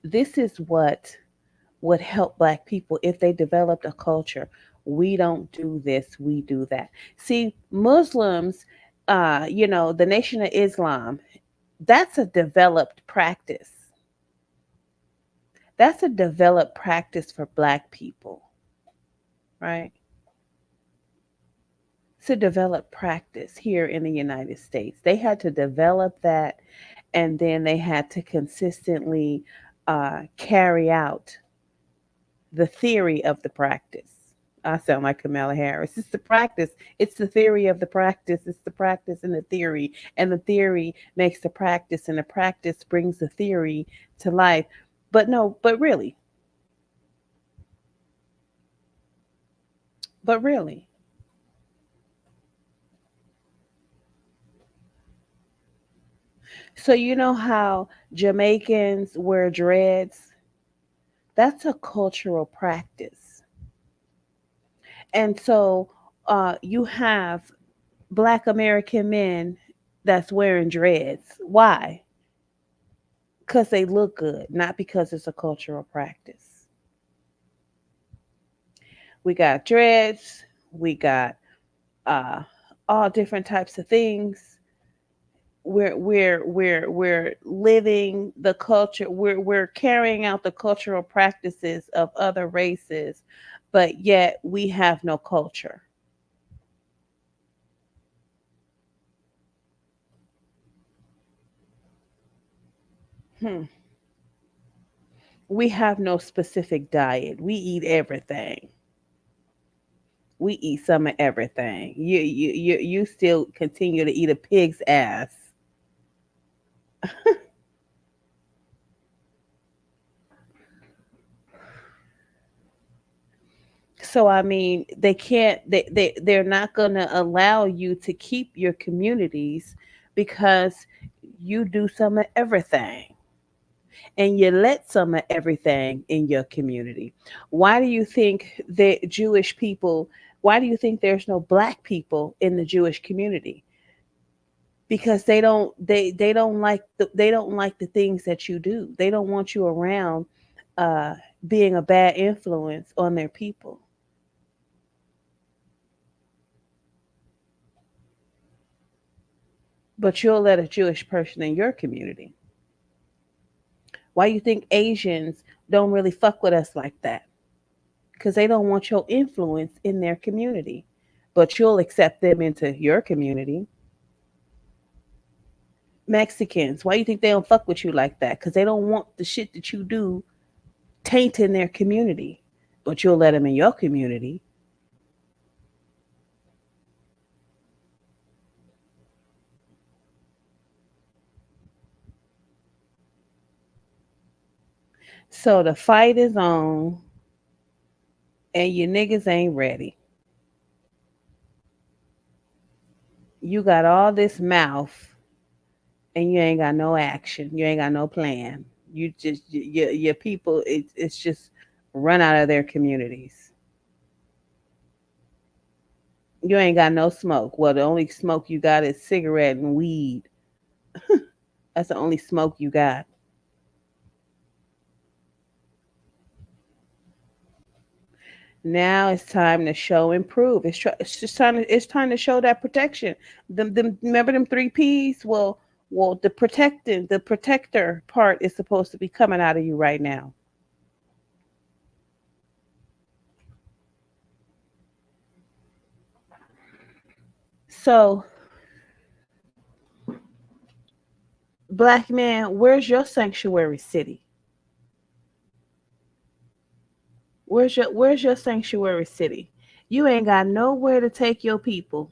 this is what would help black people if they developed a culture. We don't do this, we do that. See, Muslims, the Nation of Islam, that's a developed practice. That's a developed practice for black people, right? It's a developed practice here in the United States. They had to develop that, and then they had to consistently carry out the theory of the practice. I sound like Kamala Harris. It's the practice. It's the theory of the practice. It's the practice and the theory. And the theory makes the practice, and the practice brings the theory to life. But no, but really. So you know how Jamaicans wear dreads? That's a cultural practice. And so you have Black American men that's wearing dreads. Why? Because they look good, not because it's a cultural practice. We got dreads, we got uh, all different types of things. We're living the culture. We're carrying out the cultural practices of other races, but yet we have no culture. Hmm. We have no specific diet. We eat everything. We eat some of everything. You still continue to eat a pig's ass. So I mean, they're not going to allow you to keep your communities because you do some of everything and you let some of everything in your community. Why do you think that Jewish people, why do you think there's no black people in the Jewish community? Because they don't like they don't like the things that you do. They don't want you around uh being a bad influence on their people. But you'll let a Jewish person in your community. Why you think Asians don't really fuck with us like that? Because they don't want your influence in their community. But you'll accept them into your community. Mexicans, why you think they don't fuck with you like that? Because they don't want the shit that you do tainting their community. But you'll let them in your community. So the fight is on, and you niggas ain't ready. You got all this mouth, and you ain't got no action. You ain't got no plan. You just your people. It's just run out of their communities. You ain't got no smoke. Well, the only smoke you got is cigarette and weed. That's the only smoke you got. Now it's time to show and prove. It's just time to show that protection. Them remember them three P's. Well, the protector part is supposed to be coming out of you right now. So, black man, where's your sanctuary city? Where's your sanctuary city? You ain't got nowhere to take your people.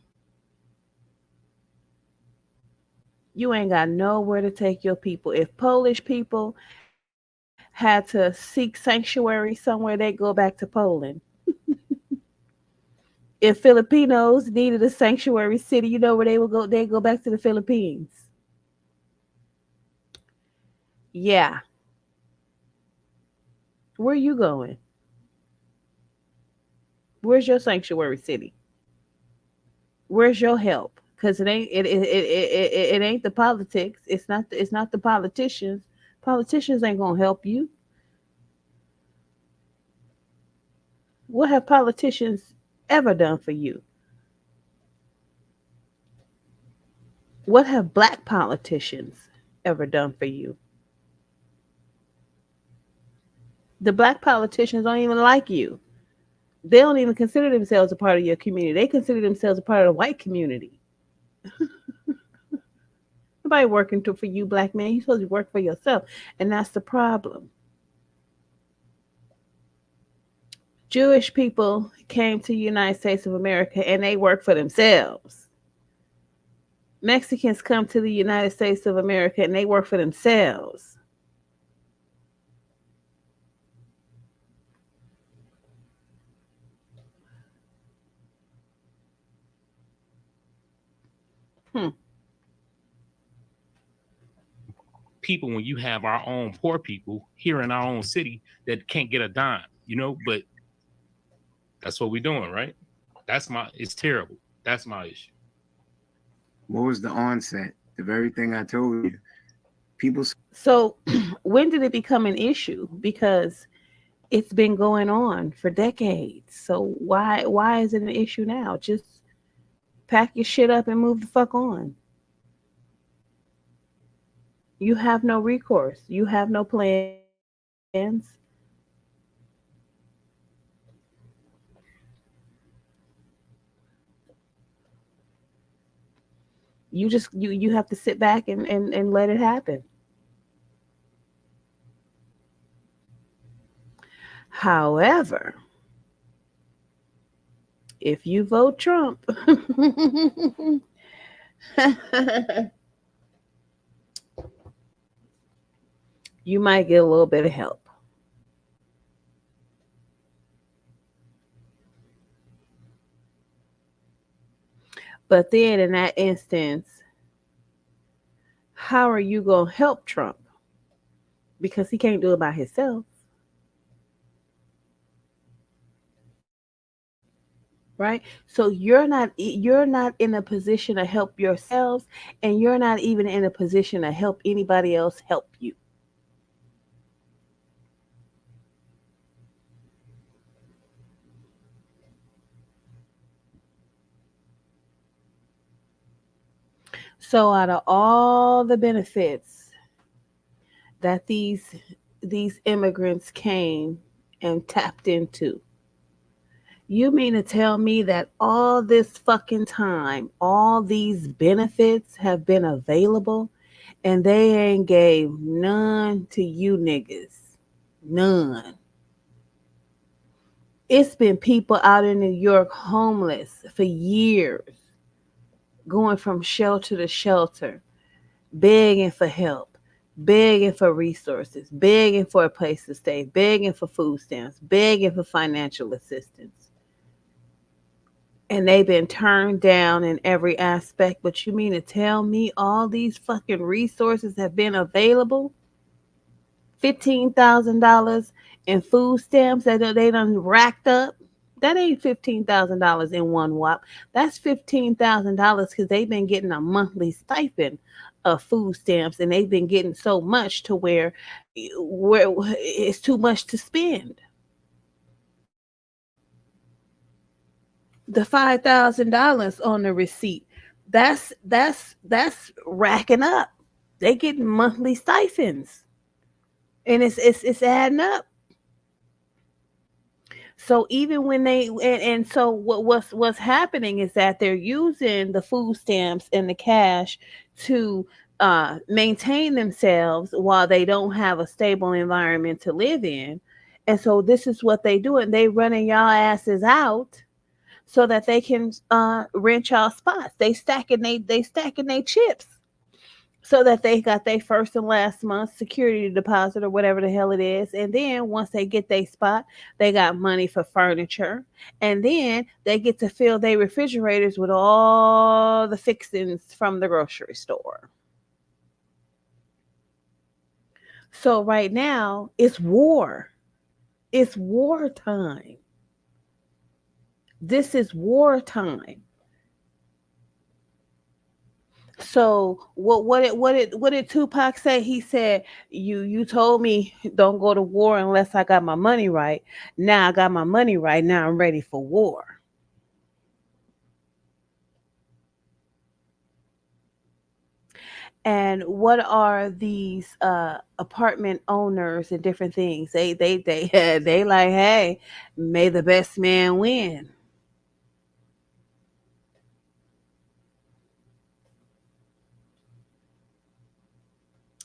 You ain't got nowhere to take your people. If Polish people had to seek sanctuary somewhere, they go back to Poland. If Filipinos needed a sanctuary city, you know where they would go? They go back to the Philippines. Yeah. Where you going? Where's your sanctuary city? Where's your help? Because it ain't the politics. It's not the politicians. Politicians ain't gonna help you. What have politicians ever done for you? What have black politicians ever done for you? The black politicians don't even like you. They don't even consider themselves a part of your community. They consider themselves a part of the white community. Nobody working for you, black man. You're supposed to work for yourself. And that's the problem. Jewish people came to the United States of America and they work for themselves. Mexicans come to the United States of America and they work for themselves. People, when you have our own poor people here in our own city that can't get a dime, but that's what we're doing, right? It's terrible. That's my issue. What was the onset of everything I told you? People. So when did it become an issue? Because it's been going on for decades. So why is it an issue now? Just pack your shit up and move the fuck on. You have no recourse. You have no plans. You have to sit back and let it happen. However, if you vote Trump, you might get a little bit of help. But then in that instance, how are you going to help Trump? Because he can't do it by himself. Right? So you're not in a position to help yourselves, and you're not even in a position to help anybody else help you. So out of all the benefits that these immigrants came and tapped into, you mean to tell me that all this fucking time, all these benefits have been available and they ain't gave none to you niggas? None. It's been people out in New York homeless for years, going from shelter to shelter, begging for help, begging for resources, begging for a place to stay, begging for food stamps, begging for financial assistance. And they've been turned down in every aspect. But you mean to tell me all these fucking resources have been available? $15,000 in food stamps that they done racked up. That ain't $15,000 in one whop. That's $15,000 because they've been getting a monthly stipend of food stamps, and they've been getting so much to where it's too much to spend. The $5,000 on the receipt, that's racking up. They getting monthly stipends, and it's adding up. So even when and so what's happening is that they're using the food stamps and the cash to maintain themselves while they don't have a stable environment to live in. And so this is what they do, and they running y'all asses out so that they can rent y'all spots. They stacking they chips so that they got their first and last month security deposit or whatever the hell it is. And then once they get their spot, they got money for furniture. And then they get to fill their refrigerators with all the fixings from the grocery store. So right now, it's war. It's wartime. This is wartime. So what did Tupac say? He said, you told me don't go to war unless I got my money right. Now I got my money right. Now I'm ready for war. And what are these apartment owners and different things? They they like, hey, may the best man win.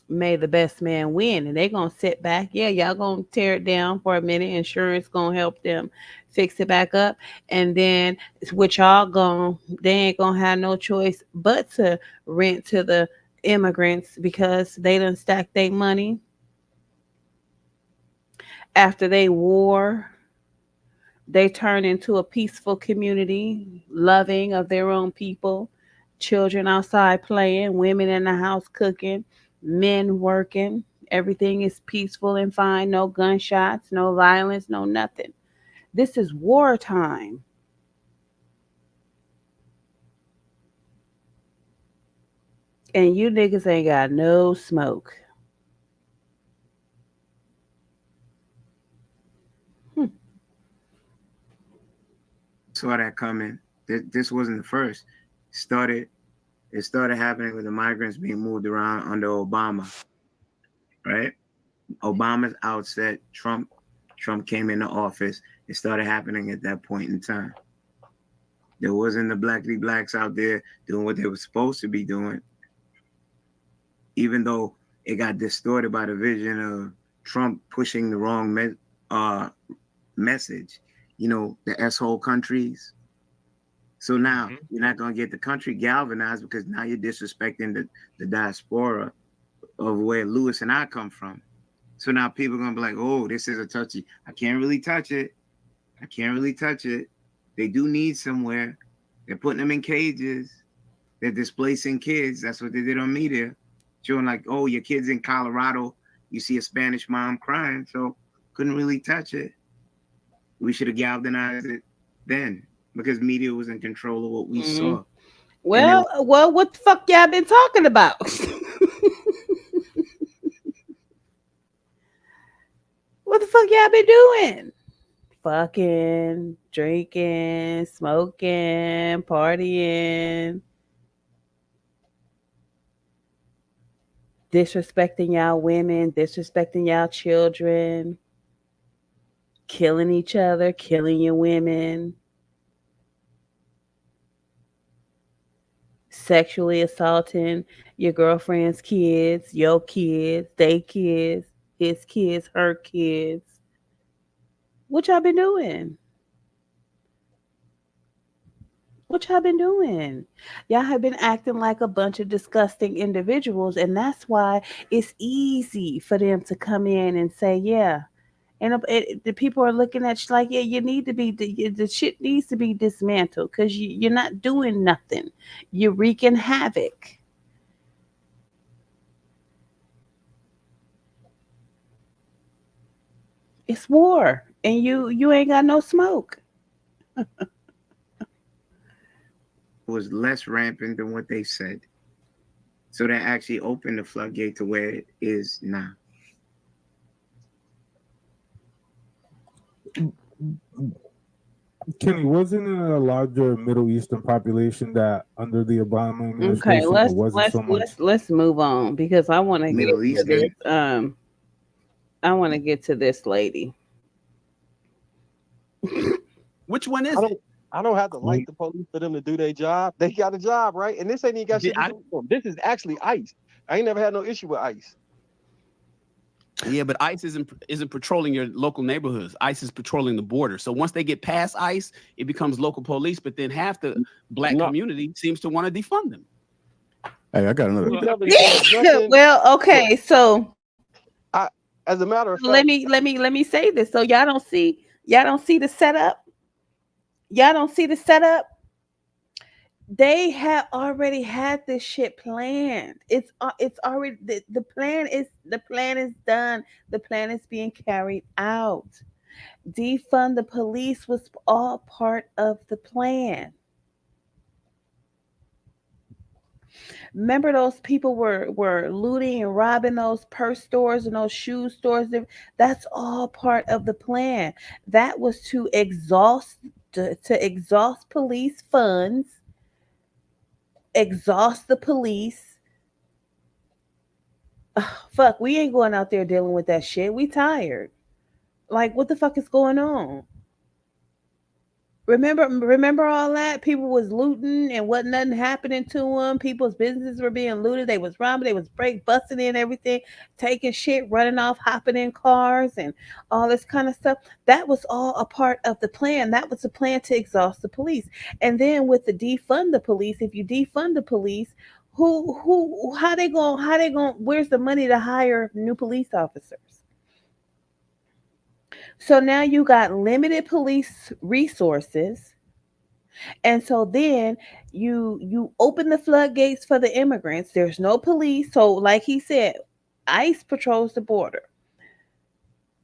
May the best man win. And they gonna sit back. Yeah, y'all gonna tear it down for a minute. Insurance gonna help them fix it back up. And then what y'all they ain't gonna have no choice but to rent to the immigrants because they done stack their money after they war. They turn into a peaceful community, loving of their own people, children outside playing, women in the house cooking, men working. Everything is peaceful and fine. No gunshots, no violence, no nothing. This is wartime. And you niggas ain't got no smoke. Saw that coming. This wasn't the first. It started happening with the migrants being moved around under Obama, right? Obama's outset, Trump came into office. It started happening at that point in time. There wasn't the blackly blacks out there doing what they were supposed to be doing, even though it got distorted by the vision of Trump pushing the wrong message. You know, the S-hole countries. So now you're not going to get the country galvanized because now you're disrespecting the diaspora of where Lewis and I come from. So now people are going to be like, oh, this is a touchy. I can't really touch it. I can't really touch it. They do need somewhere. They're putting them in cages. They're displacing kids. That's what they did on media. showing like, oh, your kid's in Colorado, you see a Spanish mom crying, so couldn't really touch it. We should have galvanized it then because media was in control of what we saw. Well, what the fuck y'all been talking about? What the fuck y'all been doing? Fucking, drinking, smoking, partying, disrespecting y'all women, disrespecting y'all children, killing each other, killing your women, sexually assaulting your girlfriend's kids, your kids, they kids, his kids, her kids. What y'all been doing? What y'all been doing? Y'all have been acting like a bunch of disgusting individuals, and that's why it's easy for them to come in and say, yeah. And the people are looking at you like, yeah, you need to be, the shit needs to be dismantled because you're not doing nothing. You're wreaking havoc. It's war, and you ain't got no smoke. Was less rampant than what they said. So that actually opened the floodgate to where it is now. Kenny, wasn't it a larger Middle Eastern population that under the Obama administration? Okay, let's move on because I want to get to this. I want to get to this lady. Which one is it? I don't have to like the police for them to do their job. They got a job, right? And this ain't even got shit to do with them. This is actually ICE. I ain't never had no issue with ICE. Yeah, but ICE isn't patrolling your local neighborhoods. ICE is patrolling the border. So once they get past ICE, it becomes local police. But then half the black community seems to want to defund them. Hey, I got another. Well, okay, so as a matter of fact, let me say this. So y'all don't see the setup. Y'all don't see the setup. They have already had this shit planned. It's already the plan is done. The plan is being carried out. Defund the police was all part of the plan. Remember those people were looting and robbing those purse stores and those shoe stores? That's all part of the plan. That was to exhaust police funds, exhaust the police. Fuck, we ain't going out there dealing with that shit. We tired. Like, what the fuck is going on? Remember all that? People was looting and wasn't nothing happening to them. People's businesses were being looted. They was robbing. They was busting in everything, taking shit, running off, hopping in cars, and all this kind of stuff. That was all a part of the plan. That was the plan to exhaust the police. And then with the defund the police, if you defund the police, how they going? Where's the money to hire new police officers? So now you got limited police resources. And so then you open the floodgates for the immigrants. There's no police. So like he said, ICE patrols the border.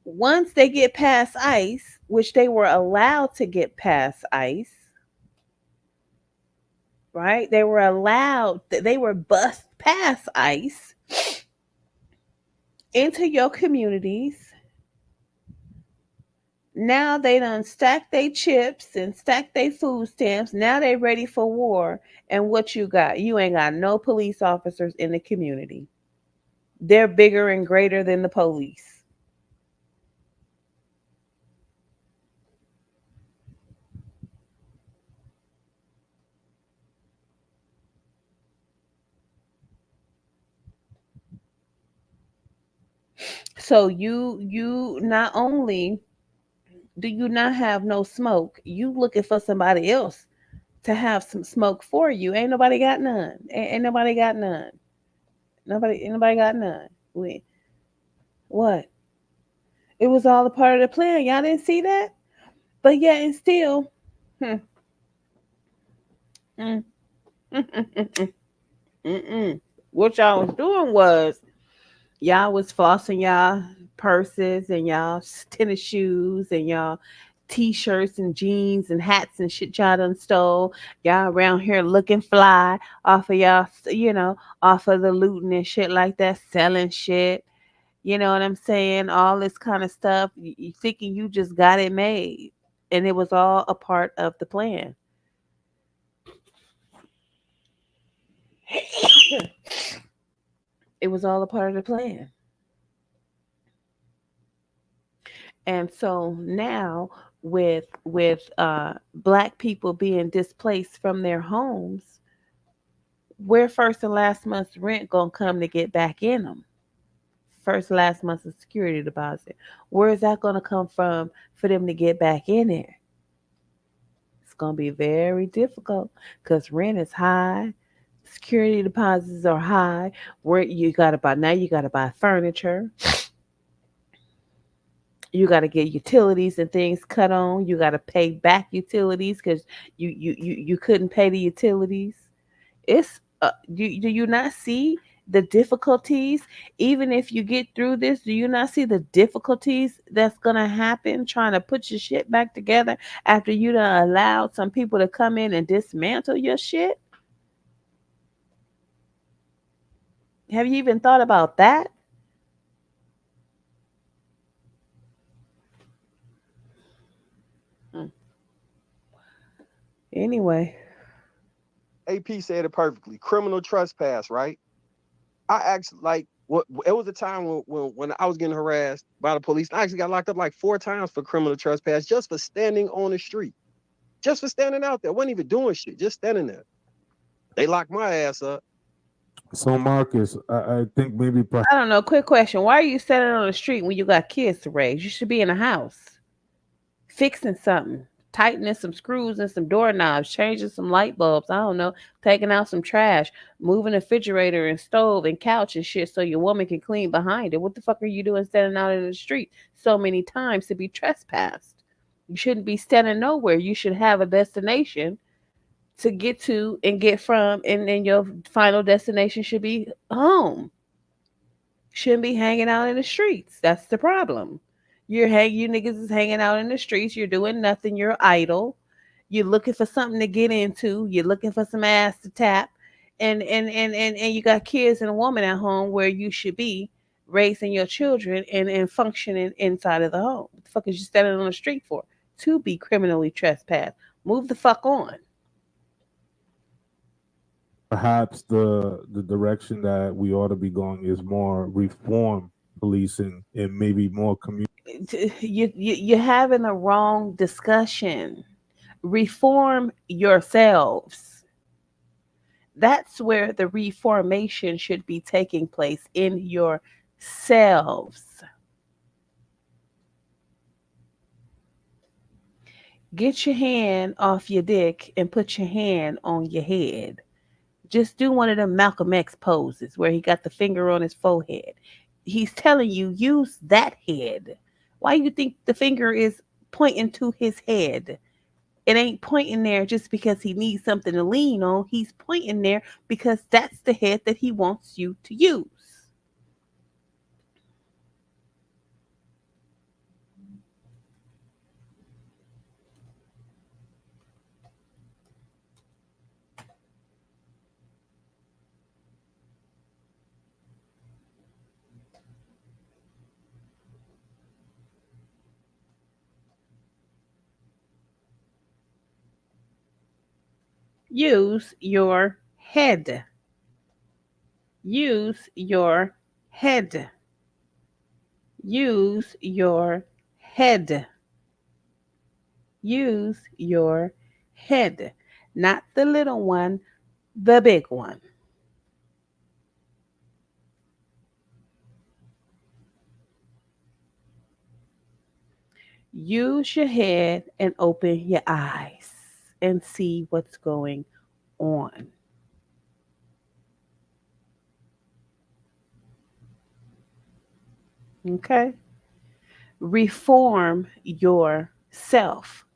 Once they get past ICE, which they were allowed to get past ICE, right? They were bussed past ICE into your communities. Now they done stack their chips and stack their food stamps. Now they ready for war. And what you got? You ain't got no police officers in the community. They're bigger and greater than the police. So you not only do you not have no smoke, you looking for somebody else to have some smoke for you. Ain't nobody got none. Ain't nobody got none. Nobody got none. What? It was all a part of the plan. Y'all didn't see that? But yeah, and still. What y'all was doing was y'all was flossing y'all purses and y'all tennis shoes and y'all t-shirts and jeans and hats and shit y'all done stole. Y'all around here looking fly off of y'all, off of the looting and shit like that, selling shit. You know what I'm saying? All this kind of stuff. You thinking you just got it made. And it was all a part of the plan. It was all a part of the plan. And so now with black people being displaced from their homes, where first and last month's rent gonna come to get back in them? First and last month's of security deposit. Where is that gonna come from for them to get back in there? It's gonna be very difficult because rent is high, security deposits are high. Where you gotta buy now, you gotta buy furniture. You got to get utilities and things cut on. You got to pay back utilities because you couldn't pay the utilities. It's do you not see the difficulties? Even if you get through this, do you not see the difficulties that's gonna happen trying to put your shit back together after you done allowed some people to come in and dismantle your shit? Have you even thought about that? Anyway, AP said it perfectly. Criminal trespass, right? I actually like what it was a time when I was getting harassed by the police. I actually got locked up like 4 times for criminal trespass just for standing on the street. Just for standing out there. Wasn't even doing shit, just standing there. They locked my ass up. So Marcus, I think maybe I don't know. Quick question. Why are you standing on the street when you got kids to raise? You should be in a house fixing something, tightening some screws and some doorknobs, changing some light bulbs. I don't know, taking out some trash, moving a refrigerator and stove and couch and shit so your woman can clean behind it. What the fuck are you doing standing out in the street so many times to be trespassed? You shouldn't be standing nowhere. You should have a destination to get to and get from, and then your final destination should be home. Shouldn't be hanging out in the streets. That's the problem. You niggas is hanging out in the streets. You're doing nothing. You're idle. You're looking for something to get into. You're looking for some ass to tap, and you got kids and a woman at home where you should be raising your children and functioning inside of the home. What the fuck is you standing on the street for? To be criminally trespassed. Move the fuck on. perhaps the direction that we ought to be going is more reform policing and maybe more community. You're having a wrong discussion. Reform yourselves. That's where the reformation should be taking place, in yourselves. Get your hand off your dick and put your hand on your head. Just do one of them Malcolm X poses where he got the finger on his forehead. He's telling you, use that head. Why you think the finger is pointing to his head? It ain't pointing there just because he needs something to lean on. He's pointing there because that's the head that he wants you to use. Use your head. Use your head. Use your head. Use your head. Not the little one, the big one. Use your head and open your eyes and see what's going on. Okay? Reform yourself.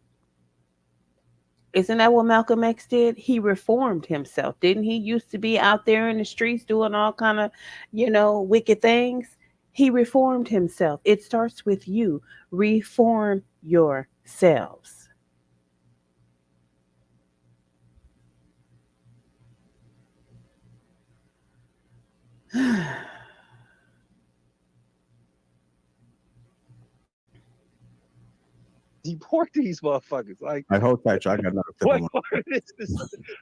Isn't that what Malcolm X did? He reformed himself. Didn't he used to be out there in the streets doing all kind of, wicked things? He reformed himself. It starts with you. Reform yourselves. Deport these motherfuckers. Like, I hold tight, y'all. I got another clip. what I want- part of this?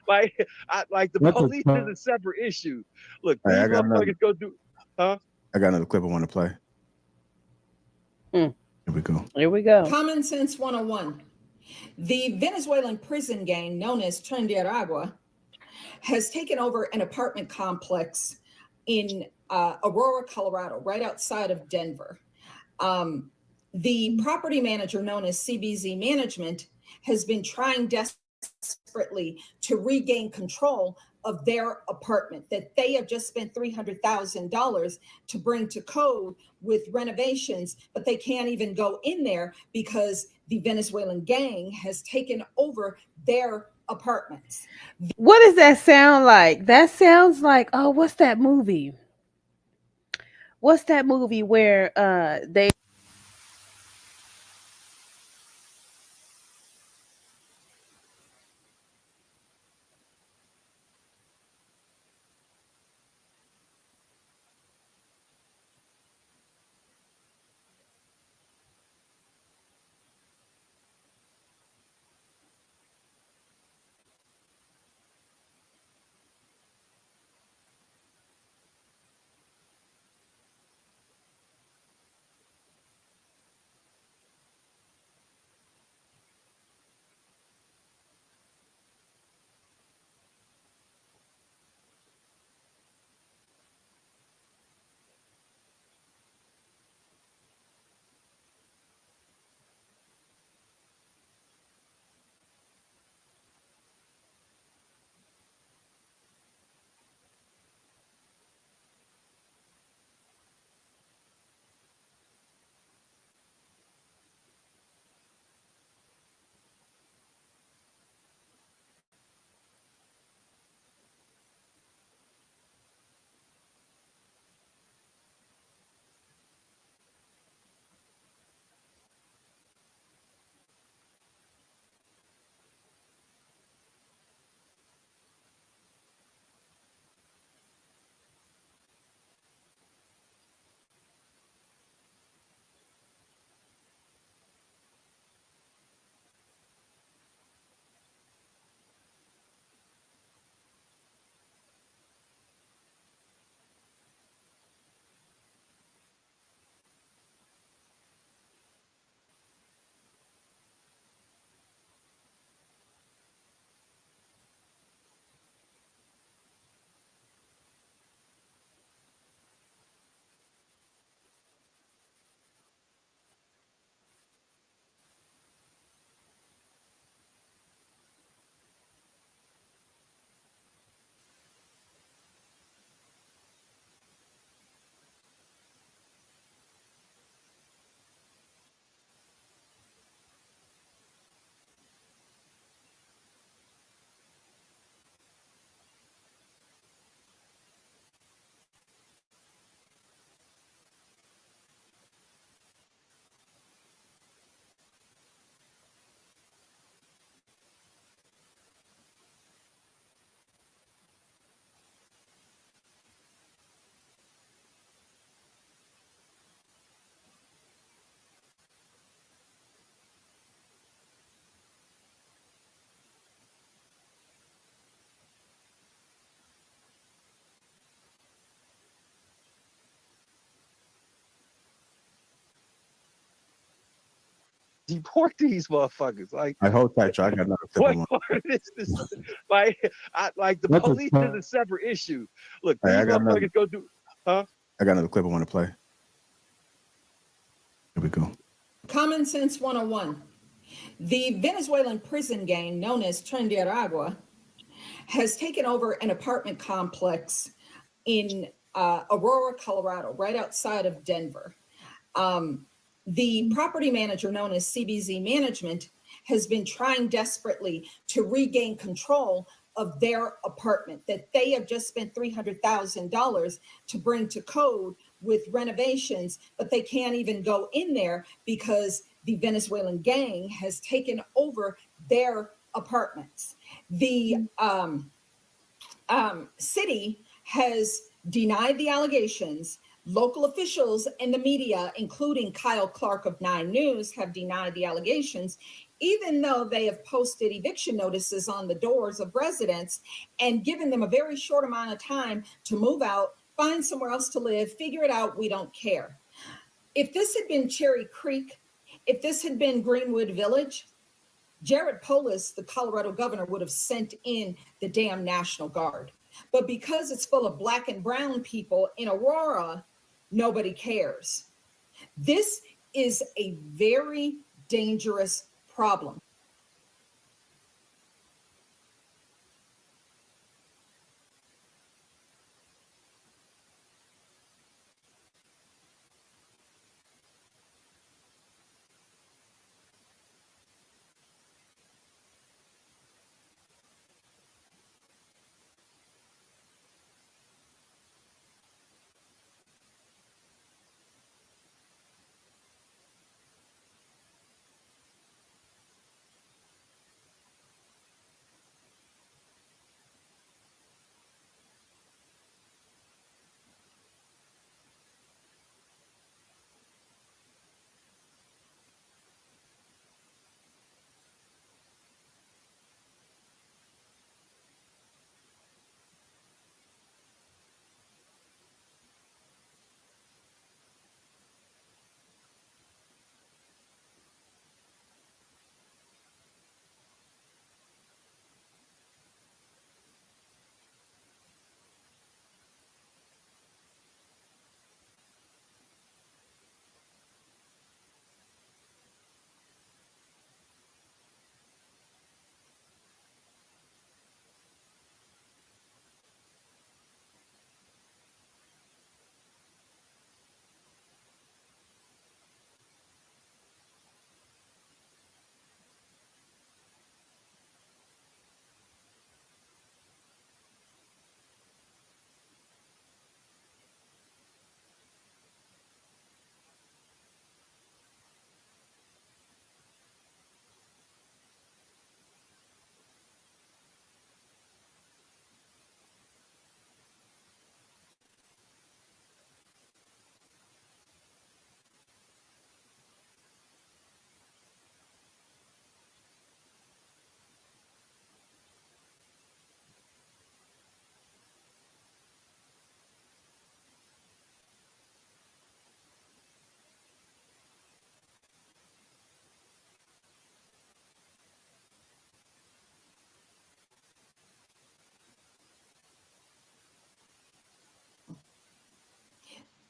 Like the That's a police tough- is a separate issue. Look, Hey, these I got another- motherfuckers go do. I got another clip I want to play. Hmm. Here we go. Here we go. Common Sense 101. The Venezuelan prison gang known as Tren de Aragua has taken over an apartment complex in Aurora, Colorado, right outside of Denver. The property manager known as CBZ Management has been trying desperately to regain control of their apartment that they have just spent $300,000 to bring to code with renovations, but they can't even go in there because the Venezuelan gang has taken over their apartments. What does that sound like? That sounds like, oh, what's that movie? What's that movie where they deport these motherfuckers. Like, I hold tight, y'all. I got another clip. I what want- part of this? Like the That's a police tough- is a separate issue. Look, Hey, these I got another- motherfuckers go do. I got another clip I want to play. Here we go. Common Sense 101. The Venezuelan prison gang known as Tren de Aragua has taken over an apartment complex in Aurora, Colorado, right outside of Denver. The property manager known as CBZ Management has been trying desperately to regain control of their apartment that they have just spent $300,000 to bring to code with renovations, but they can't even go in there because the Venezuelan gang has taken over their apartments. The city has denied the allegations. Local officials and the media, including Kyle Clark of 9 News, have denied the allegations, even though they have posted eviction notices on the doors of residents and given them a very short amount of time to move out, find somewhere else to live, figure it out, we don't care. If this had been Cherry Creek, if this had been Greenwood Village, Jared Polis, the Colorado governor, would have sent in the damn National Guard. But because it's full of black and brown people in Aurora, nobody cares. This is a very dangerous problem.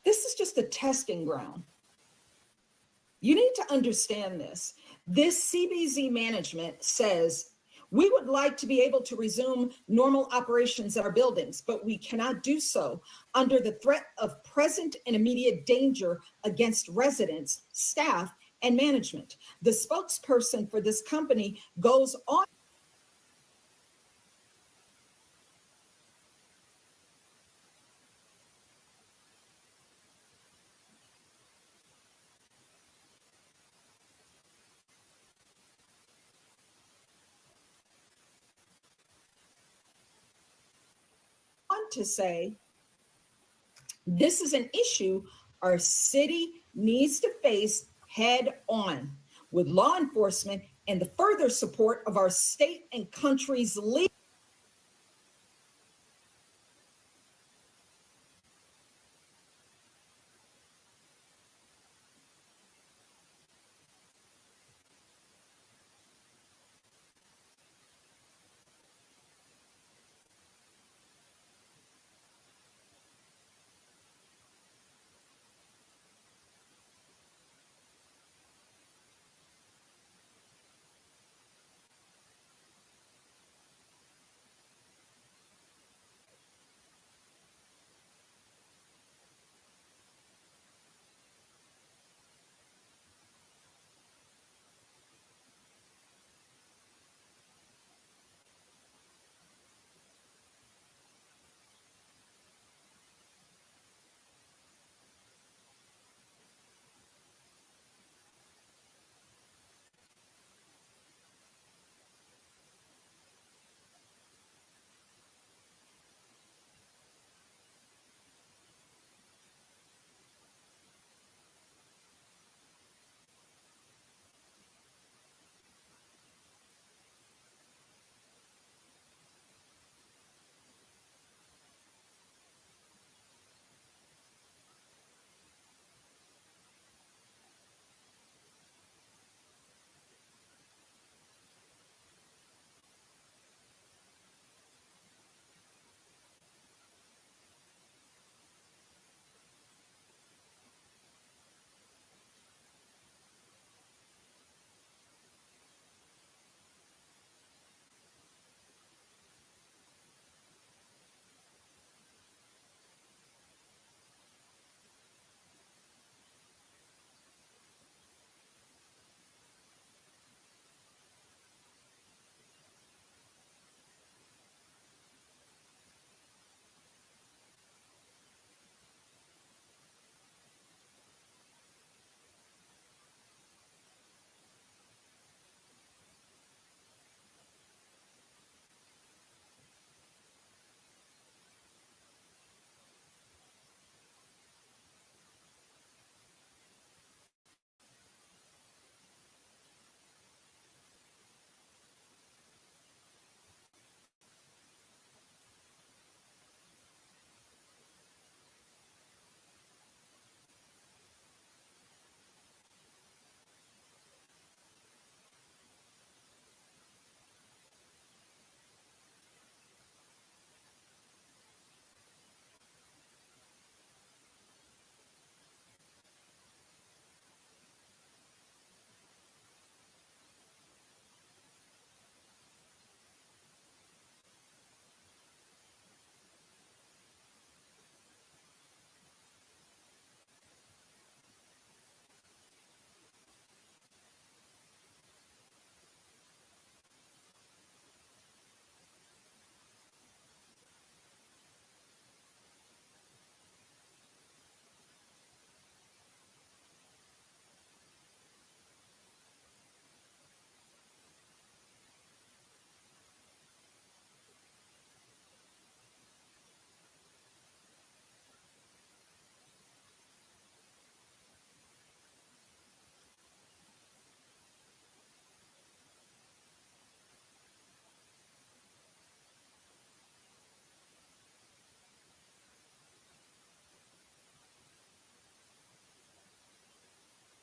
This is just a testing ground. You need to understand this. This CBZ management says, we would like to be able to resume normal operations at our buildings, but we cannot do so under the threat of present and immediate danger against residents, staff, and management. The spokesperson for this company goes on to say, this is an issue our city needs to face head on with law enforcement and the further support of our state and country's leaders.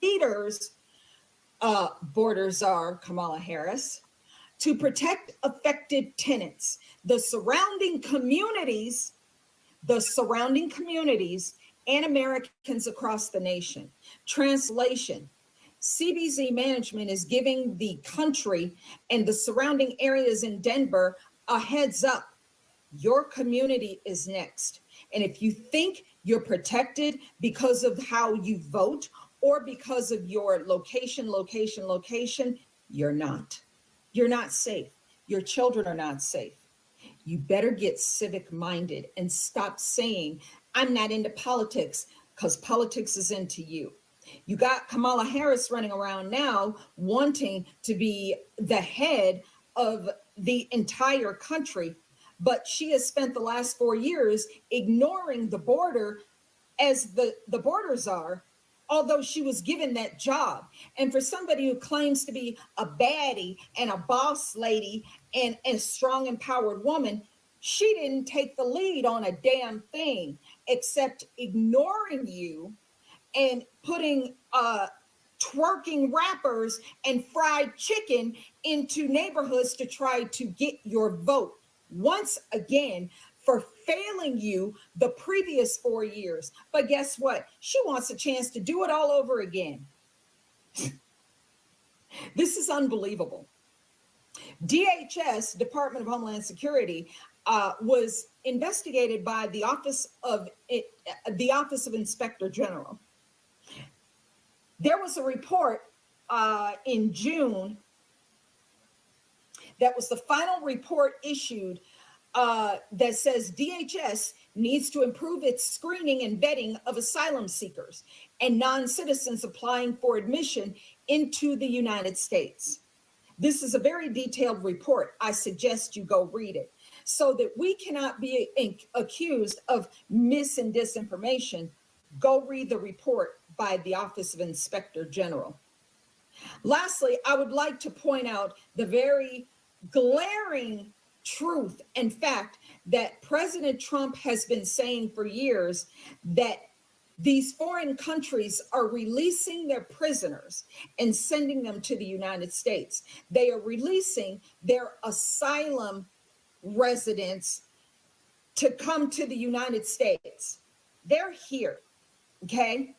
leaders, border czar Kamala Harris, to protect affected tenants, the surrounding communities, and Americans across the nation. Translation: CBZ management is giving the country and the surrounding areas in Denver a heads up. Your community is next. And if you think you're protected because of how you vote or because of your location, you're not. You're not safe. Your children are not safe. You better get civic minded and stop saying, I'm not into politics, because politics is into you. You got Kamala Harris running around now wanting to be the head of the entire country, but she has spent the last 4 years ignoring the border as the border czar, although she was given that job. And for somebody who claims to be a baddie and a boss lady and a strong, empowered woman, she didn't take the lead on a damn thing except ignoring you and putting twerking rappers and fried chicken into neighborhoods to try to get your vote. Once again, for failing you the previous 4 years. But guess what? She wants a chance to do it all over again. This is unbelievable. DHS, Department of Homeland Security, was investigated by the Office of Inspector General. There was a report in June that was the final report issued that says DHS needs to improve its screening and vetting of asylum seekers and non-citizens applying for admission into the United States. This is a very detailed report. I suggest you go read it so that we cannot be accused of mis and disinformation. Go read the report by the Office of Inspector General. Lastly, I would like to point out the very glaring truth and fact that President Trump has been saying for years, that these foreign countries are releasing their prisoners and sending them to the United States. They are releasing their asylum residents to come to the United States. They're here, okay?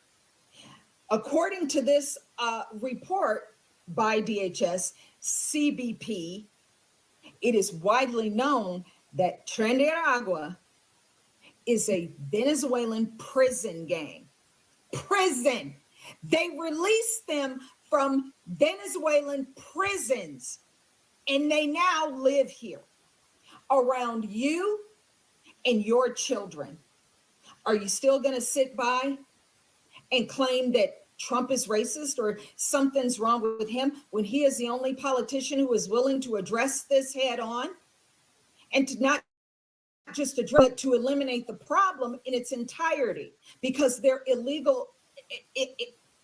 According to this report by DHS, CBP, it is widely known that Tren de Aragua is a Venezuelan prison gang. Prison. They released them from Venezuelan prisons, and they now live here around you and your children. Are you still going to sit by and claim that Trump is racist or something's wrong with him when he is the only politician who is willing to address this head on and to not just address it, to eliminate the problem in its entirety, because they're illegal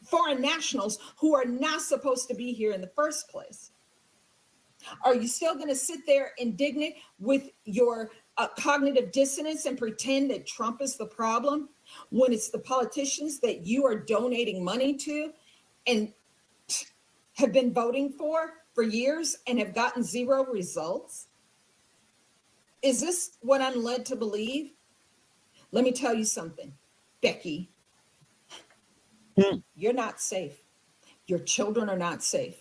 foreign nationals who are not supposed to be here in the first place? Are you still going to sit there indignant with your cognitive dissonance and pretend that Trump is the problem when it's the politicians that you are donating money to and have been voting for years and have gotten zero results? Is this what I'm led to believe? Let me tell you something, Becky. You're not safe. Your children are not safe.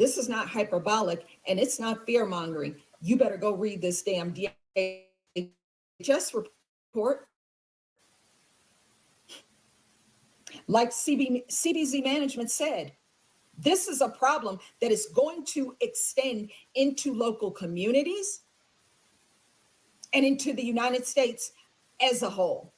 This is not hyperbolic and it's not fear mongering. You better go read this damn DHS report. Like CBZ management said, this is a problem that is going to extend into local communities and into the United States as a whole.